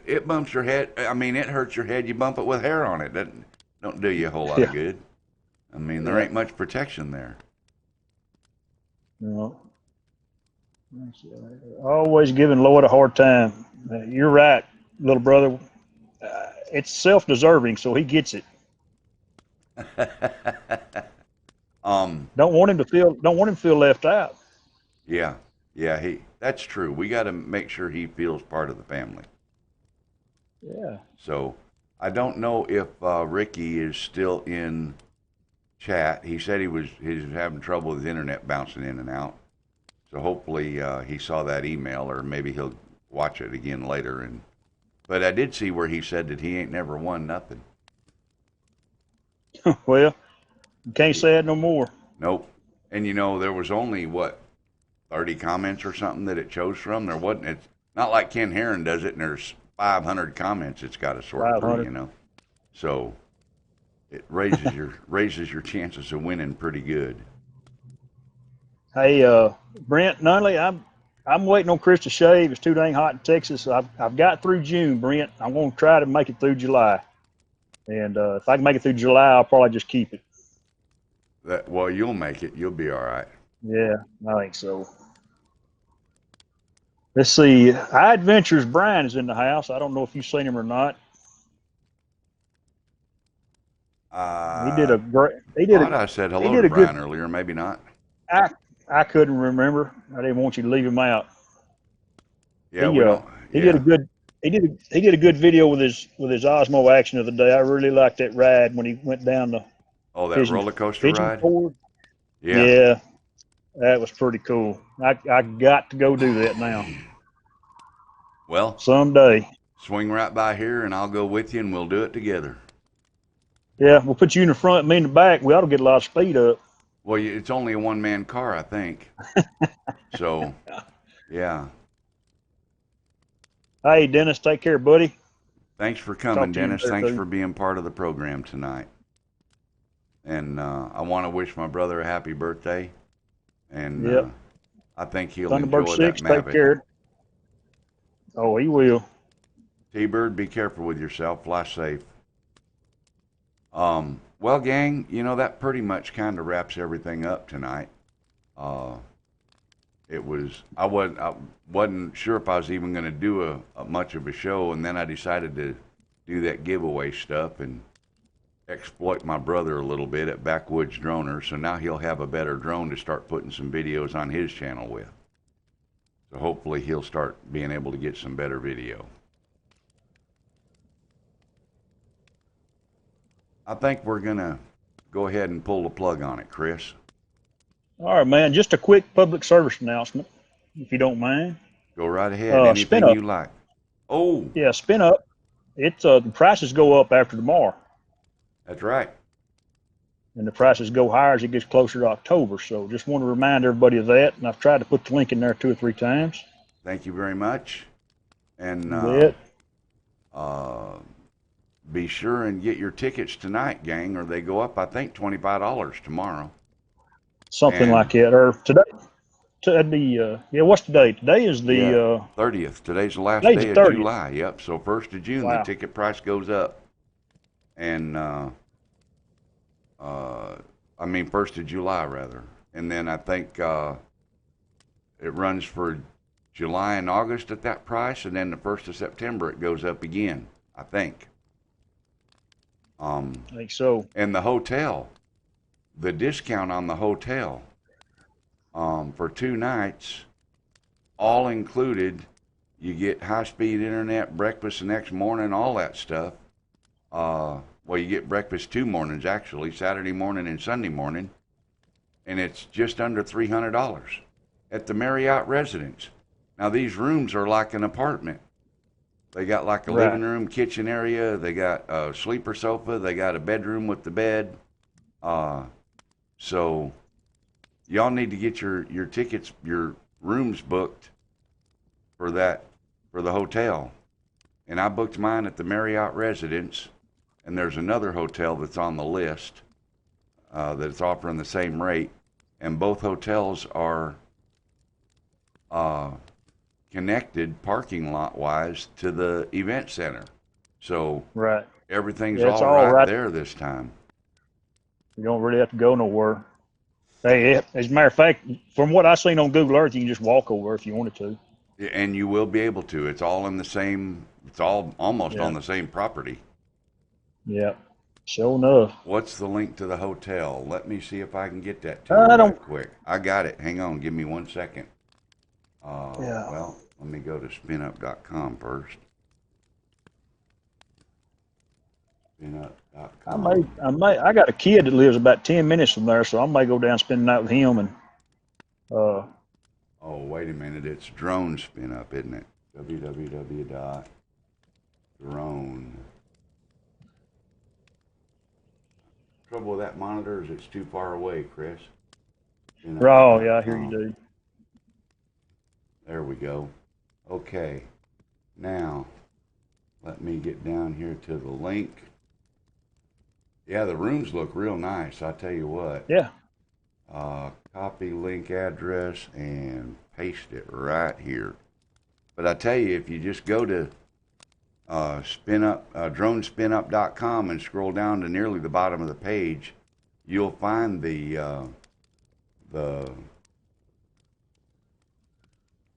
It bumps your head. I mean, it hurts your head. You bump it with hair on it. That don't do you a whole lot of good. I mean, there ain't much protection there. No. Always giving Lloyd a hard time. You're right, little brother. It's self-deserving, so he gets it. Don't want him to feel left out. Yeah, that's true. We got to make sure he feels part of the family. Yeah. So I don't know if Ricky is still in chat. He said he's having trouble with his internet bouncing in and out. So hopefully he saw that email, or maybe he'll watch it again later. But I did see where he said that he ain't never won nothing. Well, you can't say it no more. Nope. And you know, there was only 30 comments or something that it chose from. There wasn't. It's not like Ken Herron does it, and there's 500 comments it's got to sort through. You know, so it raises your chances of winning pretty good. Hey, Brent Nunley, I'm waiting on Chris to shave. It's too dang hot in Texas. I've got through June, Brent. I'm going to try to make it through July. And if I can make it through July, I'll probably just keep it. Well, you'll make it. You'll be all right. Yeah, I think so. Let's see. iAdventures Brian is in the house. I don't know if you've seen him or not. He did a great. I said hello to Brian earlier. Maybe not. I couldn't remember. I didn't want you to leave him out. Yeah, he did a good video with his Osmo action of the day. I really liked that ride when he went down the that roller coaster ride. Yeah, that was pretty cool. I got to go do that now. Well, someday. Swing right by here, and I'll go with you, and we'll do it together. Yeah, we'll put you in the front, me in the back. We ought to get a lot of speed up. Well, it's only a one-man car, I think. So, yeah. Hey, Dennis, take care, buddy. Thanks for Talk coming, to you Dennis. later, Thanks too. for being part of the program tonight. And I want to wish my brother a happy birthday. And Yep. I think he'll Thunderbird enjoy that 6, take Mavic. care. Oh, he will. T-Bird, be careful with yourself. Fly safe. Well, gang, that pretty much kind of wraps everything up tonight. I wasn't sure if I was even going to do a much of a show, and then I decided to do that giveaway stuff and exploit my brother a little bit at Backwoods Droner. So now he'll have a better drone to start putting some videos on his channel with. So hopefully he'll start being able to get some better video. I think we're going to go ahead and pull the plug on it, Chris. All right, man. Just a quick public service announcement, if you don't mind. Go right ahead. Spin Anything up. you like. Oh, Yeah, spin up. It's the prices go up after tomorrow, that's right. and the prices go higher as it gets closer to October. So just want to remind everybody of that. And I've tried to put the link in there 2 or 3 times. Thank you very much. And You bet. be sure and get your tickets tonight, gang, or they go up, I think, $25 tomorrow. Something And like that. Or today. That'd be, yeah, what's today? Today is the, yeah, 30th. Today's the last today's day the of 30th. July. Yep. So 1st of June, the Wow. ticket price goes up. And, I mean, 1st of July, rather. And then I think it runs for July and August at that price. And then the 1st of September, it goes up again, I think. I think so. And the hotel, the discount on the hotel for 2 nights, all included, you get high-speed internet, breakfast the next morning, all that stuff. Well, you get breakfast 2 mornings, actually, Saturday morning and Sunday morning, and it's just under $300 at the Marriott Residence. Now, these rooms are like an apartment. They got like a Right. living room, kitchen area. They got a sleeper sofa. They got a bedroom with the bed. So y'all need to get your tickets, your rooms booked for the hotel. And I booked mine at the Marriott Residence, and there's another hotel that's on the list that's offering the same rate. And both hotels are connected parking lot wise to the event center. So Right. everything's Yeah, it's all all right right. there this time. You don't really have to go nowhere. Hey, as a matter of fact, from what I've seen on Google Earth, you can just walk over if you wanted to. And you will be able to. It's all in the same, it's all almost Yeah. on the same property. Yeah. Sure enough. What's the link to the hotel? Let me see if I can get that to you I right don't. quick. I got it. Hang on. Give me 1 second. Yeah. Well, let me go to spinup.com first. Spinup.com. I got a kid that lives about 10 minutes from there, so I may go down and spend the night with him. And Oh, wait a minute. It's drone spinup, isn't it? www.drone. Trouble with that monitor is it's too far away, Chris. oh yeah, I hear you do. There we go. Okay. Now, let me get down here to the link. Yeah, the rooms look real nice, I tell you what. Yeah. Copy link address and paste it right here. But I tell you, if you just go to dronespin.com and scroll down to nearly the bottom of the page, you'll find the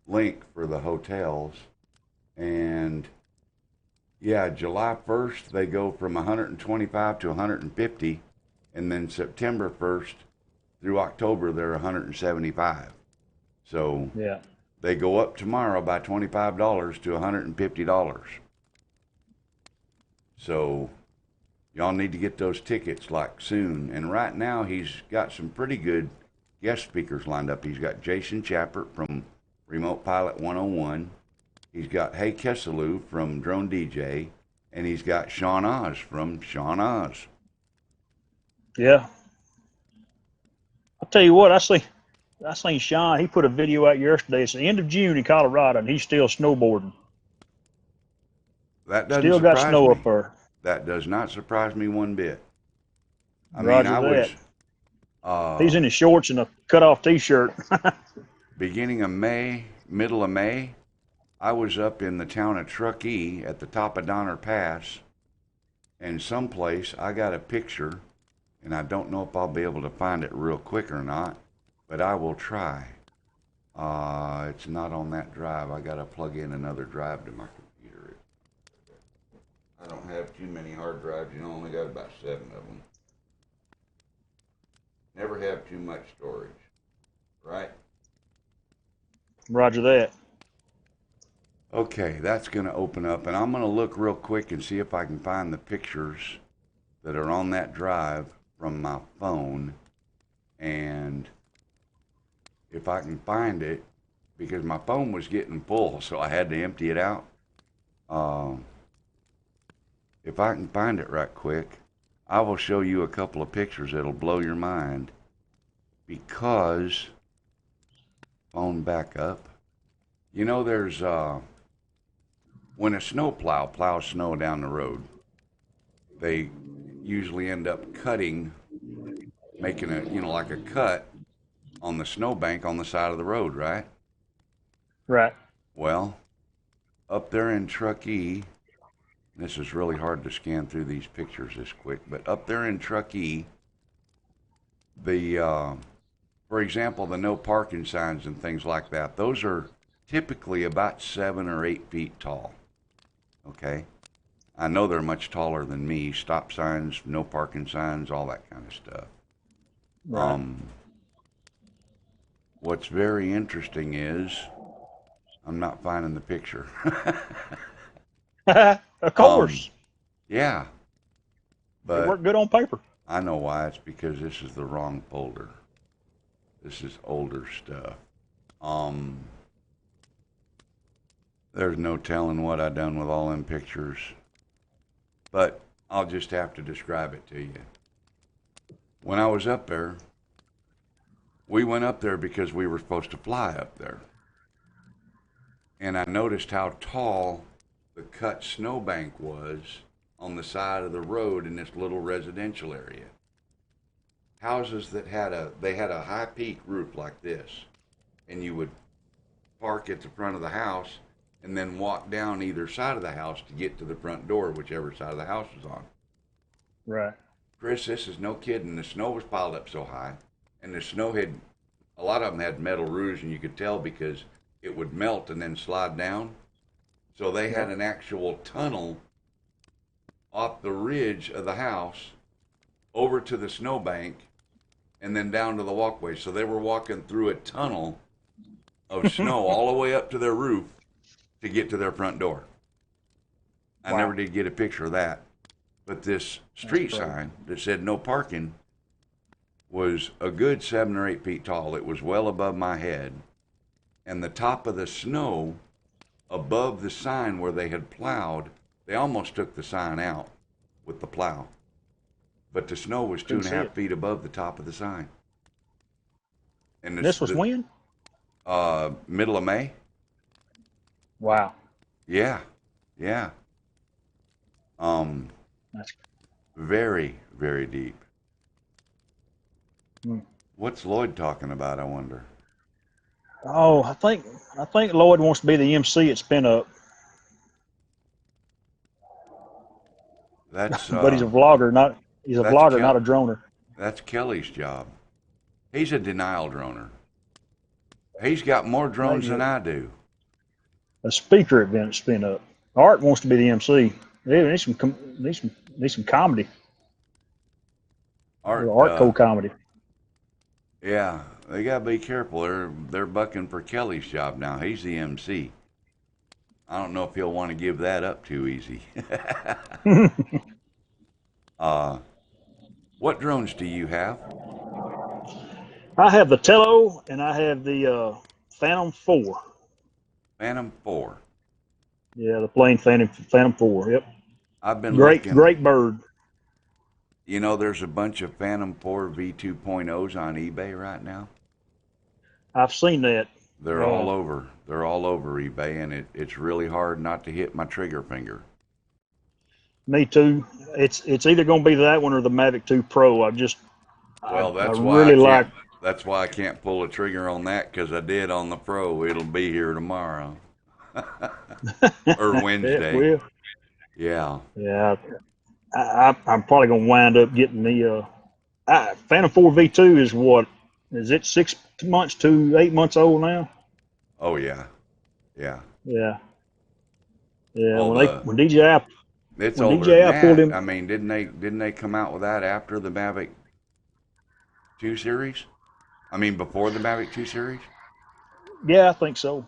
link for the hotels. And yeah, July 1st they go from 125 to 150, and then September 1st through October they're 175. So Yeah. they go up tomorrow by $25 to $150. So y'all need to get those tickets like soon. And right now he's got some pretty good guest speakers lined up. He's got Jason Chappert from Remote Pilot 101. He's got Hey Kesselou from Drone DJ, and he's got Sean Oz from Sean Oz. Yeah. I'll tell you what, I seen Sean, he put a video out yesterday. It's the end of June in Colorado, and he's still snowboarding. That doesn't Still got surprise snow up me. there. That does not surprise me one bit. I mean, Roger I that. was He's in his shorts and a cut-off T-shirt. beginning of May, middle of May, I was up in the town of Truckee at the top of Donner Pass, and someplace I got a picture, and I don't know if I'll be able to find it real quick or not, but I will try. It's not on that drive. I got to plug in another drive to my computer. I don't have too many hard drives. You know, I only got about 7 of them. Never have too much storage, right? Roger that. Okay, that's going to open up, and I'm going to look real quick and see if I can find the pictures that are on that drive from my phone, and if I can find it, because my phone was getting full, so I had to empty it out. If I can find it right quick, I will show you a couple of pictures that'll blow your mind, because, phone back up, you know there's, when a snowplow plows snow down the road, they usually end up cutting, making a, like a cut on the snowbank on the side of the road, right? Right. Well, up there in Truckee, this is really hard to scan through these pictures this quick, but up there in Truckee, for example, the no parking signs and things like that, those are typically about 7 or 8 feet tall. Okay? I know they're much taller than me. Stop signs, no parking signs, all that kind of stuff. Right. What's very interesting is I'm not finding the picture. Of course. Yeah, They but work good on paper. I know why. It's because this is the wrong folder. This is older stuff. There's no telling what I done with all them pictures, but I'll just have to describe it to you. When I was up there, we went up there because we were supposed to fly up there. And I noticed how tall the cut snowbank was on the side of the road in this little residential area. Houses that had a high peak roof like this, and you would park at the front of the house and then walk down either side of the house to get to the front door, whichever side of the house was on. Right. Chris, this is no kidding. The snow was piled up so high, and the snow had, a lot of them had metal roofs, and you could tell because it would melt and then slide down. So they had an actual tunnel off the ridge of the house over to the snowbank and then down to the walkway. So they were walking through a tunnel of snow all the way up to their roof to get to their front door. I never did get a picture of that. But this street sign that said no parking was a good 7 or 8 feet tall. It was well above my head. And the top of the snow above the sign where they had plowed, they almost took the sign out with the plow. But the snow was 2.5 feet above the top of the sign. And This was when? Middle of May. Wow. Yeah. That's Very, very deep. What's Lloyd talking about, I wonder? Oh, I think Lloyd wants to be the MC at Spin Up. That's But he's a vlogger, not a droner. That's Kelly's job. He's a denial droner. He's got more drones than I do. A speaker event at Spin Up. Art wants to be the MC. They need some comedy. Art Code comedy. Yeah, they gotta be careful. They're bucking for Kelly's job now. He's the MC. I don't know if he'll want to give that up too easy. What drones do you have? I have the Tello and I have the Phantom 4. Phantom 4. Yeah, the plain Phantom 4. Yep. I've been Great, looking. great bird. You know, there's a bunch of Phantom 4 V2.0s on eBay right now. I've seen that. They're all over. They're all over eBay, and it's really hard not to hit my trigger finger. Me too. It's either going to be that one or the Mavic 2 Pro. Well, I that's why I really like. can't. That's why I can't pull a trigger on that, because I did on the Pro. It'll be here tomorrow or It Wednesday. will. Yeah. Yeah. I'm probably going to wind up getting the Phantom 4 V2 is what? Is it 6 months to 8 months old now? Oh yeah. Yeah. Yeah. Yeah. Well, When DJI it's when older than DJI pulled that. him. I mean, didn't they come out with that after the Mavic 2 series? I mean, before the Mavic 2 series? Yeah, I think so.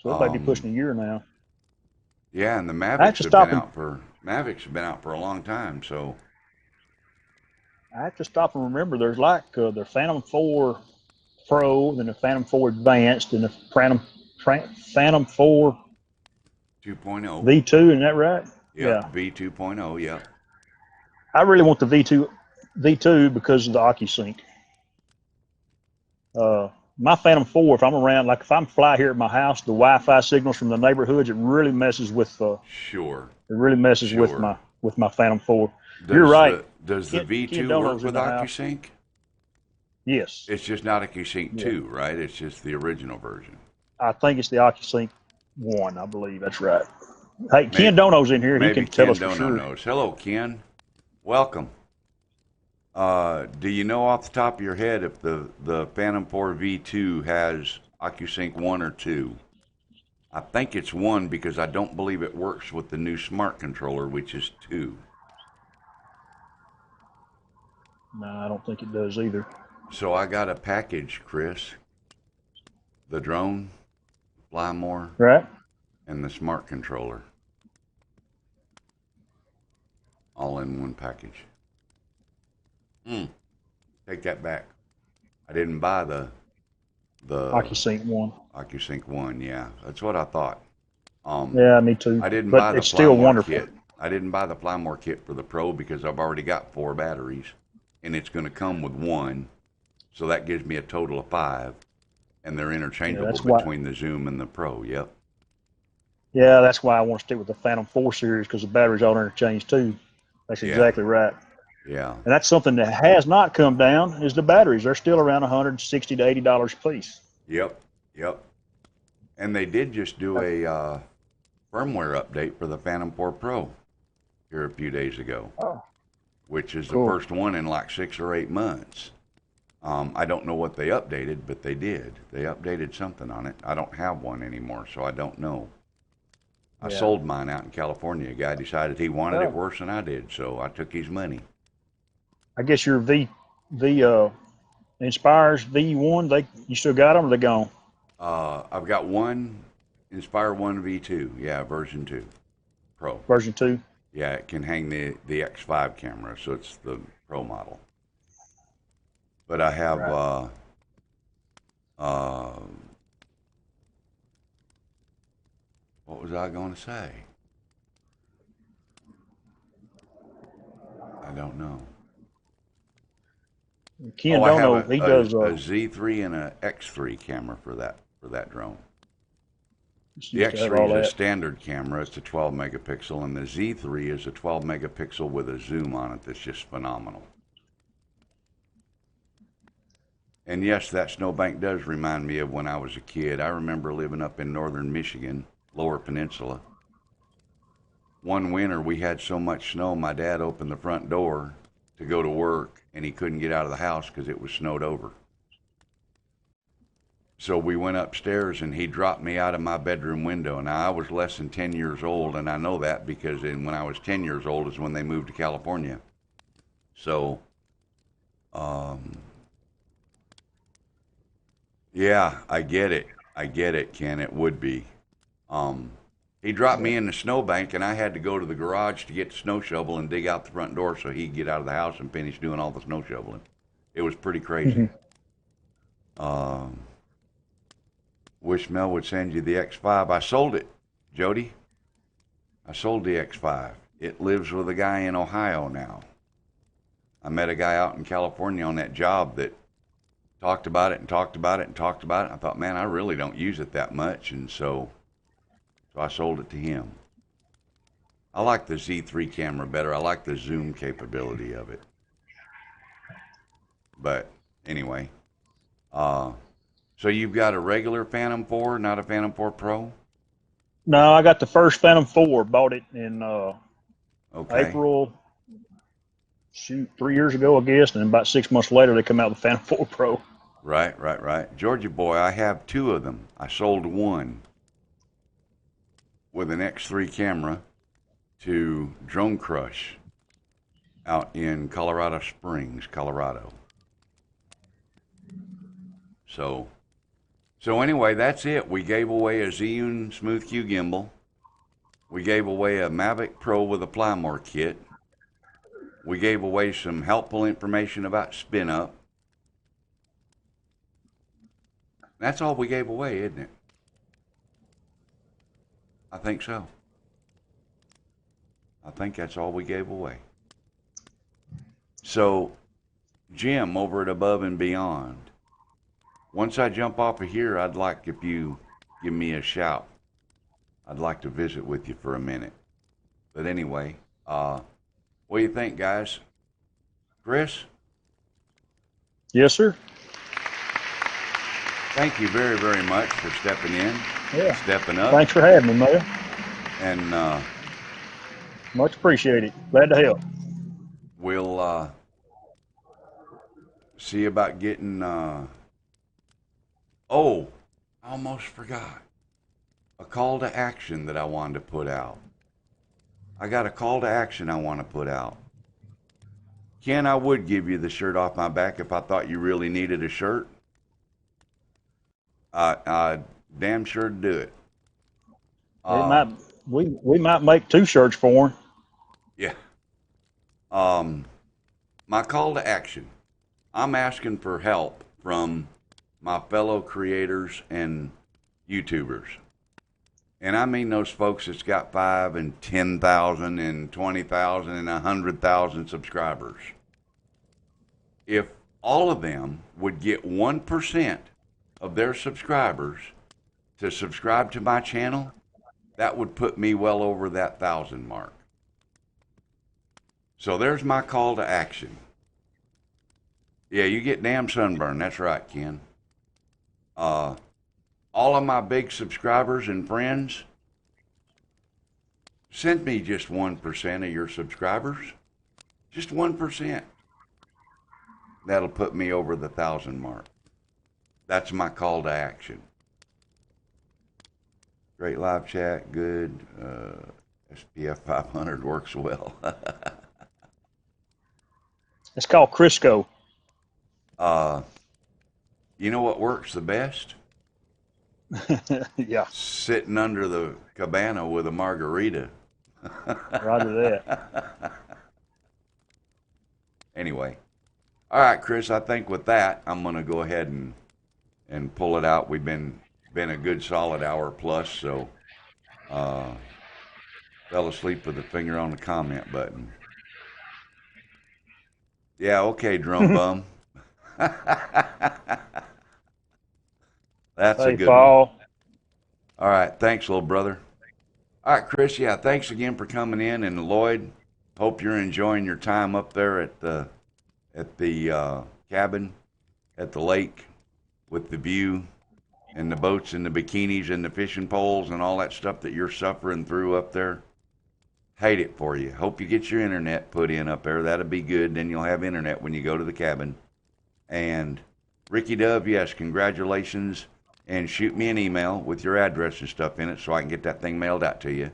So it might be Um, pushing a year now. yeah, and the I have Mavics to have been stop and out for a long time. So remember. There's like the Phantom 4 Pro, then the Phantom 4 Advanced, and the Phantom 4 2.0. V2. Isn't that right? Yep, Yeah. V 2.0. Yep. I really want the V2 because of the OcuSync. My Phantom 4, if I'm around, like if I'm fly here at my house, the Wi-Fi signals from the neighborhoods, it really messes with Sure. Sure. my Phantom 4. You're right. Does the Ken V2 work Dono's in with the house. OcuSync? Yes. It's just not OcuSync Yeah. 2, right? It's just the original version. I think it's the OcuSync 1, I believe. That's right. Hey, Maybe, Ken Dono's in here. He maybe can tell Ken us for Dono sure. knows. Hello, Ken. Welcome. Do you know off the top of your head if the Phantom 4 V2 has OcuSync 1 or 2? I think it's 1 because I don't believe it works with the new smart controller, which is 2. No, I don't think it does either. So I got a package, Chris. The drone, Fly More, Right? and the smart controller. All in one package. Take that back. I didn't buy the OcuSync 1. OcuSync 1, yeah. That's what I thought. Yeah, me too. I didn't But buy the it's still Flymore wonderful. kit. I didn't buy the Flymore kit for the Pro because I've already got 4 batteries, and it's going to come with 1, so that gives me a total of 5, and they're interchangeable between the Zoom and the Pro. Yep. Yeah, that's why I want to stick with the Phantom 4 series because the batteries all interchange too. That's exactly right. Yeah. And that's something that has not come down is the batteries. They're still around $160 to $80 a piece. Yep. Yep. And they did just do a firmware update for the Phantom 4 Pro here a few days ago, which is the first one in like 6 or 8 months. I don't know what they updated, but they did. They updated something on it. I don't have one anymore, so I don't know. I sold mine out in California. A guy decided he wanted it worse than I did, so I took his money. I guess your Inspires V1, you still got them or they gone? I've got one Inspire 1 V2, yeah, version 2, Pro. Version 2? Yeah, it can hang the X5 camera, so it's the Pro model. But I have what was I going to say? I don't know. Ken I have Dono, he does a Z3 and a X3 camera for that drone. The X3 is a standard camera. It's a 12 megapixel, and the Z3 is a 12 megapixel with a zoom on it that's just phenomenal. And yes, that snowbank does remind me of when I was a kid. I remember living up in northern Michigan, Lower Peninsula. One winter, we had so much snow, my dad opened the front door to go to work, and he couldn't get out of the house because it was snowed over. So we went upstairs, and he dropped me out of my bedroom window. Now, I was less than 10 years old, and I know that because when I was 10 years old is when they moved to California. So, yeah, I get it, Ken. It would be. He dropped me in the snowbank, and I had to go to the garage to get the snow shovel and dig out the front door so he'd get out of the house and finish doing all the snow shoveling. It was pretty crazy. Wish Mel would send you the X5. I sold it Jody, I sold the X5. It lives with a guy in Ohio now. I met a guy out in California on that job that talked about it and talked about it and talked about it. I thought, man, I really don't use it that much, and so I sold it to him. I like the Z3 camera better. I like the zoom capability of it. But anyway, so you've got a regular Phantom 4, not a Phantom 4 Pro? No, I got the first Phantom 4. Bought it in Okay. April, 3 years ago, I guess. And about 6 months later, they come out with the Phantom 4 Pro. Right. Georgia boy, I have two of them. I sold one with an X3 camera to Drone Crush out in Colorado Springs, Colorado. So anyway, that's it. We gave away a ZHIYUN Smooth Q Gimbal. We gave away a Mavic Pro with a Plymore kit. We gave away some helpful information about spin up. That's all we gave away, isn't it? I think so. I think that's all we gave away. So, Jim over at Above and Beyond, once I jump off of here, I'd like if you give me a shout. I'd like to visit with you for a minute. But anyway, what do you think, guys? Chris? Yes, sir. Thank you very, very much for stepping in, stepping up. Thanks for having me, man. And much appreciated. Glad to help. we'll see about getting... Oh, I almost forgot. A call to action that I wanted to put out. I got a call to action I want to put out. Ken, I would give you the shirt off my back if I thought you really needed a shirt. I damn sure do it. We might make 2 shirts for him. Yeah. My call to action. I'm asking for help from my fellow creators and YouTubers. And I mean those folks that's got 5 and 10,000 and 20,000 and 100,000 subscribers. If all of them would get 1% of their subscribers to subscribe to my channel, that would put me well over that 1,000 mark. So there's my call to action. Yeah, you get damn sunburn. That's right, Ken. All of my big subscribers and friends, send me just 1% of your subscribers. Just 1%. That'll put me over the 1,000 mark. That's my call to action. Great live chat, good. SPF 500 works well. It's called Crisco. You know what works the best? Yeah. Sitting under the cabana with a margarita. Roger that. Anyway. All right, Chris, I think with that, I'm going to go ahead and pull it out. We've been a good solid hour plus, so fell asleep with a finger on the comment button. Yeah, okay, drum bum. That's a good Paul. one. All right, thanks, little brother. All right, Chris, yeah, thanks again for coming in. And Lloyd, hope you're enjoying your time up there at the cabin at the lake with the view and the boats and the bikinis and the fishing poles and all that stuff that you're suffering through up there. Hate it for you. Hope you get your internet put in up there. That'll be good. Then you'll have internet when you go to the cabin. And Ricky Dove, yes, congratulations. And shoot me an email with your address and stuff in it so I can get that thing mailed out to you.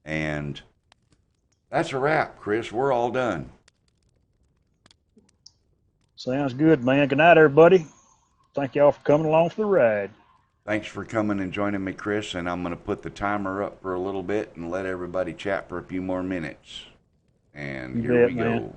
And that's a wrap, Chris. We're all done. Sounds good, man. Good night, everybody. Thank y'all for coming along for the ride. Thanks for coming and joining me, Chris. And I'm going to put the timer up for a little bit and let everybody chat for a few more minutes. And here we go.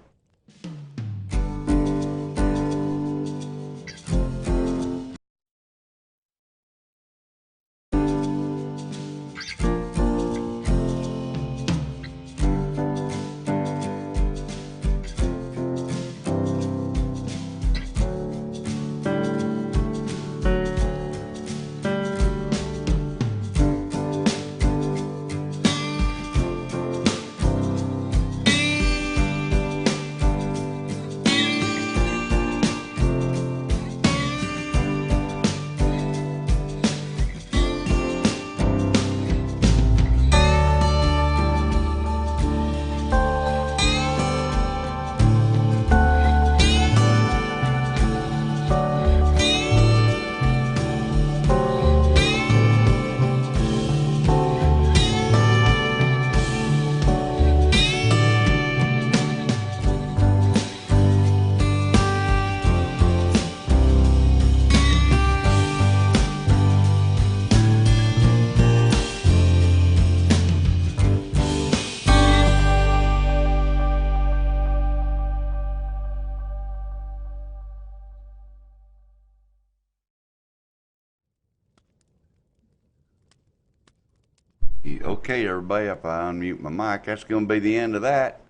Okay, everybody, if I unmute my mic, that's going to be the end of that.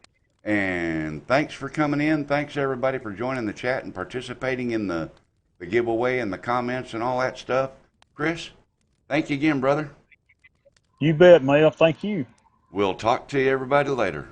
And thanks for coming in. Thanks, everybody, for joining the chat and participating in the giveaway and the comments and all that stuff. Chris, thank you again, brother. You bet, Mel. Thank you. We'll talk to you, everybody, later.